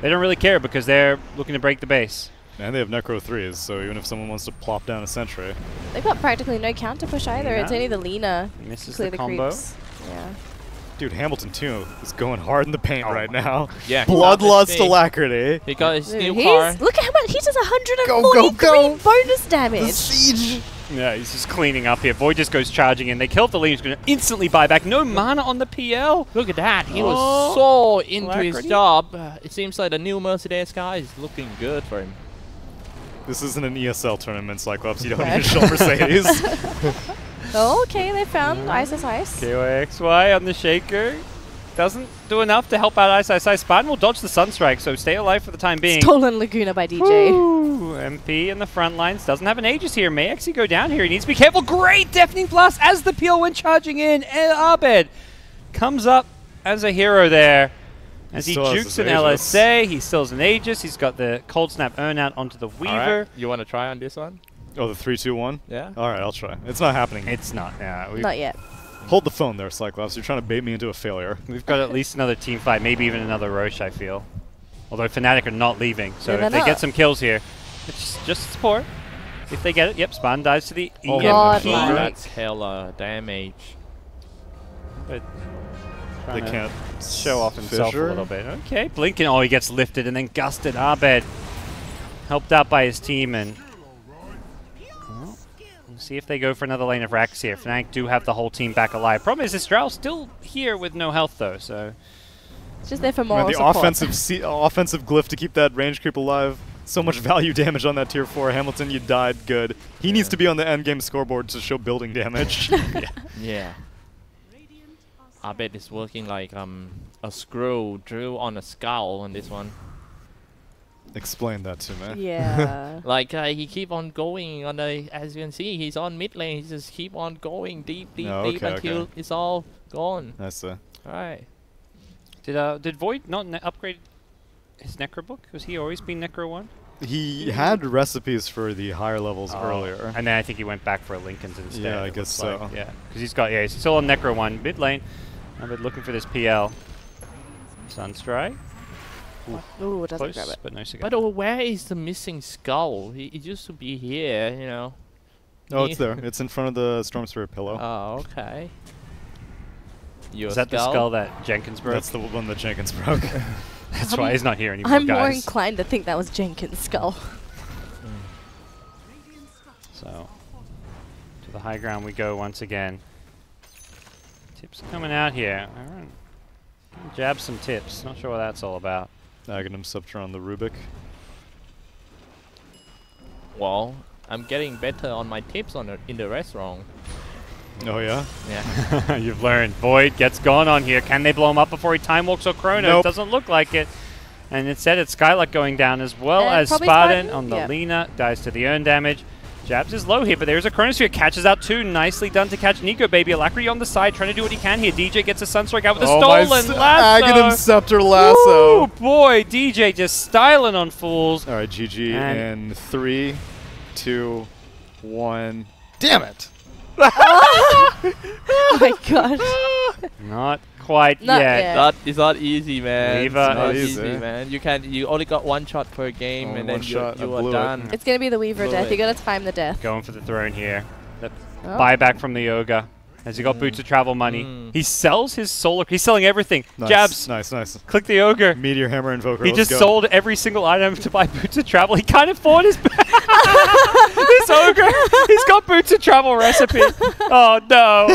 Speaker 1: they don't really care because they're looking to break the base.
Speaker 2: And they have Necro 3s, so even if someone wants to plop down a sentry...
Speaker 3: They've got practically no counter push either. It's
Speaker 1: Yeah.
Speaker 3: only the Lina.
Speaker 1: Misses
Speaker 3: Clear
Speaker 1: the
Speaker 3: the
Speaker 1: combo.
Speaker 3: creeps. Yeah.
Speaker 2: Dude, Hamilton 2 is going hard in the paint
Speaker 1: Oh
Speaker 2: right
Speaker 1: my
Speaker 2: now.
Speaker 5: Yeah.
Speaker 2: Bloodlust alacrity.
Speaker 5: He got his new
Speaker 3: Dude,
Speaker 5: car.
Speaker 3: look at how much he does 143
Speaker 2: Go, go, go.
Speaker 3: bonus damage.
Speaker 2: Siege.
Speaker 1: Yeah, he's just cleaning up here. Void just goes charging in. They kill the lead. He's going to instantly buy back. No mana on the PL.
Speaker 5: Look at that. He was
Speaker 1: Oh,
Speaker 5: so into his
Speaker 1: alacrity.
Speaker 5: job. It seems like the new Mercedes car is looking good for him.
Speaker 2: This isn't an ESL tournament, Cyclops. You don't
Speaker 3: Okay.
Speaker 2: need to show Mercedes.
Speaker 3: Oh, okay, they found Ice.
Speaker 1: KYXY on the Shaker. Doesn't do enough to help out Ice. Spartan will dodge the Sunstrike, so stay alive for the time being.
Speaker 3: Stolen Laguna by DJ.
Speaker 1: Ooh, MP in the front lines. Doesn't have an Aegis here. May actually go down here. He needs to be careful. Great Deafening Blast as the PL went charging in. And Abed comes up as a hero there. As he
Speaker 2: still has
Speaker 1: jukes
Speaker 2: his
Speaker 1: an
Speaker 2: Aegis.
Speaker 1: LSA. He still has an Aegis. He's got the Cold Snap earn out onto the Weaver.
Speaker 5: Alright, you want to try on this one?
Speaker 2: Oh, the 3-2-1?
Speaker 5: Yeah.
Speaker 2: Alright, I'll try. It's not happening.
Speaker 1: It's not. Yeah,
Speaker 3: Not yet.
Speaker 2: Hold the phone there, Cyclops. You're trying to bait me into a failure.
Speaker 1: we've got at least another team fight, maybe even another Roche, I feel. Although Fnatic are not leaving, so
Speaker 3: Yeah,
Speaker 1: if
Speaker 3: they're
Speaker 1: they get
Speaker 3: not.
Speaker 1: some kills here, it's just support. If they get it, yep, Spartan dies to the
Speaker 2: Oh,
Speaker 1: EMP.
Speaker 3: God,
Speaker 5: Oh,
Speaker 3: Right.
Speaker 5: that's hella damage.
Speaker 1: But
Speaker 2: They
Speaker 1: trying to
Speaker 2: can't
Speaker 1: show off himself
Speaker 2: Fissure?
Speaker 1: a little bit. Okay, Blinken, oh, he gets lifted and then gusted. Abed helped out by his team, and well, we'll see if they go for another lane of Rax here. Fnatic do have the whole team back alive. Problem is, Estrel's still here with no health, though, so...
Speaker 3: It's just there for
Speaker 2: Man,
Speaker 3: moral
Speaker 2: the
Speaker 3: support.
Speaker 2: offensive glyph to keep that range creep alive. So much value damage on that tier 4. Hamilton, you died. Good. He needs to be on the end game scoreboard to show building damage.
Speaker 5: Yeah. I bet it's working like a screw drew on a skull on this one.
Speaker 2: Explain that to me.
Speaker 3: Yeah.
Speaker 5: Like he keep on going on the, as you can see, he's on mid lane. He just keep on going deep
Speaker 2: Oh,
Speaker 5: deep
Speaker 2: okay,
Speaker 5: until
Speaker 2: okay.
Speaker 5: it's all gone.
Speaker 2: I see.
Speaker 5: Alright.
Speaker 1: Did Void not upgrade his Necro book? Was he always been Necro 1?
Speaker 2: He had recipes for the higher levels earlier.
Speaker 1: And then I think he went back for Lincoln's instead.
Speaker 2: Yeah, I
Speaker 1: it
Speaker 2: guess
Speaker 1: looks
Speaker 2: so.
Speaker 1: like. Yeah, because he's got, he's still on Necro 1, mid lane. But looking for this PL. Sunstrike.
Speaker 3: Ooh, doesn't
Speaker 1: Close,
Speaker 3: grab it.
Speaker 1: but no cigar.
Speaker 5: But where is the missing skull? He used to be here, you know.
Speaker 2: Oh, it's there. It's in front of the Storm Spirit pillow.
Speaker 5: Oh, okay. Your
Speaker 1: Is that the skull that Jenkins broke?
Speaker 2: That's the one that Jenkins broke.
Speaker 1: That's why he's not here anymore,
Speaker 3: I'm more
Speaker 1: guys.
Speaker 3: inclined to think that was Jenkins' skull.
Speaker 1: So, to the high ground we go once again. Tips coming out here. All right. Jab some tips. Not sure what that's all about.
Speaker 2: Aghanim Scepter on the Rubik.
Speaker 5: Well, I'm getting better on my tips on in the restaurant.
Speaker 2: Oh, yeah?
Speaker 5: Yeah.
Speaker 1: You've learned. Void gets gone on here. Can they blow him up before he time walks or Chrono?
Speaker 2: Nope.
Speaker 1: Doesn't look like it. And instead it's Skylark going down as well as
Speaker 3: probably
Speaker 1: Spartan
Speaker 3: Spartan?
Speaker 1: on the
Speaker 3: Yeah.
Speaker 1: Lina. Dies to the earn damage. Jabs is low here, but there's a Chronosphere. Catches out 2. Nicely done to catch Nico, baby. Alacrity on the side, trying to do what he can here. DJ gets a Sunstrike out with a stolen lasso.
Speaker 2: Aghanim Scepter lasso.
Speaker 1: Oh boy, DJ just styling on fools.
Speaker 2: All right, GG in 3, 2, 1. Damn it!
Speaker 3: Oh my gosh.
Speaker 1: Not quite
Speaker 3: Not
Speaker 1: yet.
Speaker 3: yet.
Speaker 5: It's not easy, man.
Speaker 1: Weaver
Speaker 5: It's not
Speaker 2: is-
Speaker 5: easy, man. You only got 1 shot per game,
Speaker 2: Only
Speaker 5: and then
Speaker 2: one shot, I
Speaker 5: you are
Speaker 2: blew it.
Speaker 5: done.
Speaker 3: It's going to be the Weaver
Speaker 5: Blew
Speaker 3: death.
Speaker 5: it.
Speaker 3: You got to time the death.
Speaker 1: Going for the throne here. The
Speaker 3: Oh.
Speaker 1: buyback from the Ogre. Has he got boots of travel money? He sells his solar. He's selling everything.
Speaker 2: Nice,
Speaker 1: Jabs.
Speaker 2: nice.
Speaker 1: Click the Ogre.
Speaker 2: Meteor Hammer Invoker.
Speaker 1: He
Speaker 2: let's
Speaker 1: just
Speaker 2: go.
Speaker 1: sold every single item to buy boots of travel. He can't afford his this Ogre. He's got boots of travel recipe. Oh no.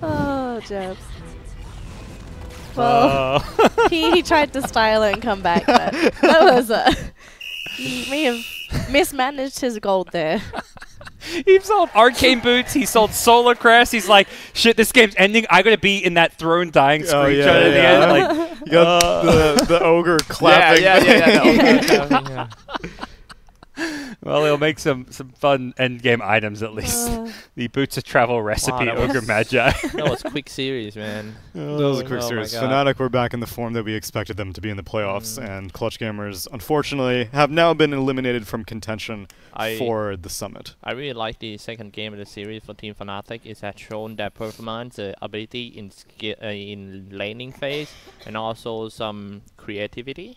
Speaker 3: Oh, Jabs. Well,
Speaker 1: Oh.
Speaker 3: he tried to style it and come back, but that was he may have mismanaged his gold there.
Speaker 1: He sold arcane boots. He sold solar crest. He's like, shit, this game's ending. I gotta be in that throne dying screenshot at the end. Like,
Speaker 2: You got the ogre clapping.
Speaker 5: Yeah.
Speaker 1: well, he'll make some fun end game items at least. The boots of travel recipe
Speaker 5: that
Speaker 1: Ogre
Speaker 5: was-
Speaker 1: Magi.
Speaker 5: That was quick series, man.
Speaker 2: That was a quick
Speaker 5: Oh my
Speaker 2: series.
Speaker 5: God.
Speaker 2: Fnatic were back in the form that we expected them to be in the playoffs, and Clutch Gamers, unfortunately, have now been eliminated from contention for the summit.
Speaker 5: I really like the second game of the series for Team Fnatic. It has shown their performance, ability in laning phase, and also some creativity.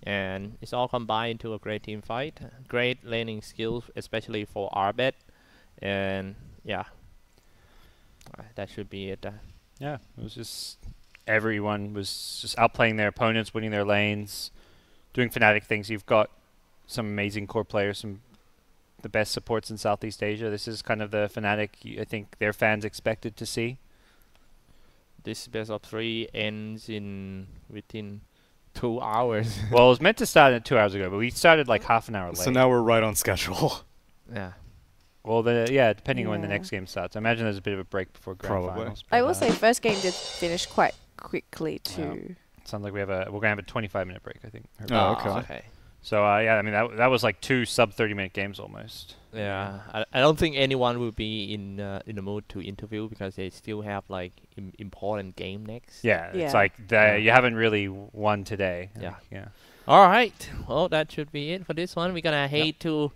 Speaker 5: And it's all combined into a great team fight. Great laning skills, especially for Arbet. And yeah, that should be it.
Speaker 1: Yeah, it was just everyone was just outplaying their opponents, winning their lanes, doing Fnatic things. You've got some amazing core players, the best supports in Southeast Asia. This is kind of the Fnatic I think their fans expected to see.
Speaker 5: This best of 3 ends within 2 hours.
Speaker 1: Well, it was meant to start at 2 hours ago, but we started like half an hour late.
Speaker 2: So now we're right on schedule.
Speaker 5: Yeah.
Speaker 1: Well, depending on when the next game starts. I imagine there's a bit of a break before grand
Speaker 2: Probably.
Speaker 1: finals.
Speaker 3: I
Speaker 1: but,
Speaker 3: will say first game did finish quite quickly too.
Speaker 1: sounds like we're gonna have a 25-minute break, I think.
Speaker 2: Oh, okay.
Speaker 5: Okay.
Speaker 1: So yeah, I mean that was like 2 sub 30-minute games almost.
Speaker 5: Yeah, I don't think anyone will be in the mood to interview because they still have like important game next.
Speaker 1: Yeah, it's
Speaker 3: Yeah.
Speaker 1: like you haven't really won today.
Speaker 5: Yeah.
Speaker 1: Yeah.
Speaker 5: All right. Well, that should be it for this one. We're gonna head to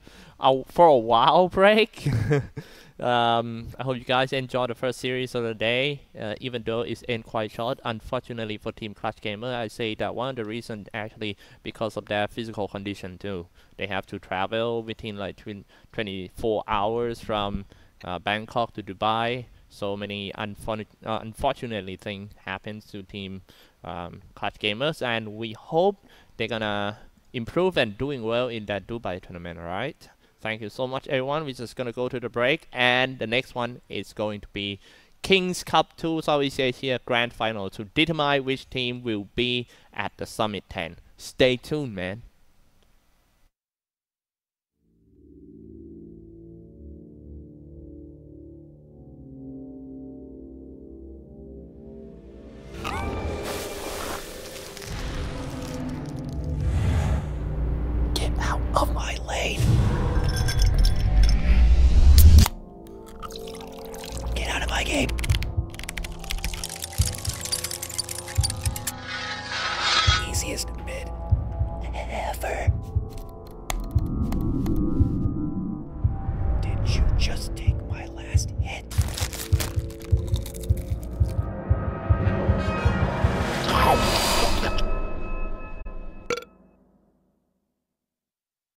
Speaker 5: for a while break. I hope you guys enjoyed the first series of the day, even though it's end quite short. Unfortunately for Team Clutch Gamer, I say that one of the reasons actually because of their physical condition too. They have to travel within like 24 hours from Bangkok to Dubai. So many unfortunately things happens to Team Clutch Gamers, and we hope they're gonna improve and doing well in that Dubai tournament. All right. Thank you so much, everyone. We're just going to go to the break. And the next one is going to be Kings Cup 2 Southeast Asia Grand Final to determine which team will be at the Summit 10. Stay tuned, man. Get out of my lane. Get out of my game.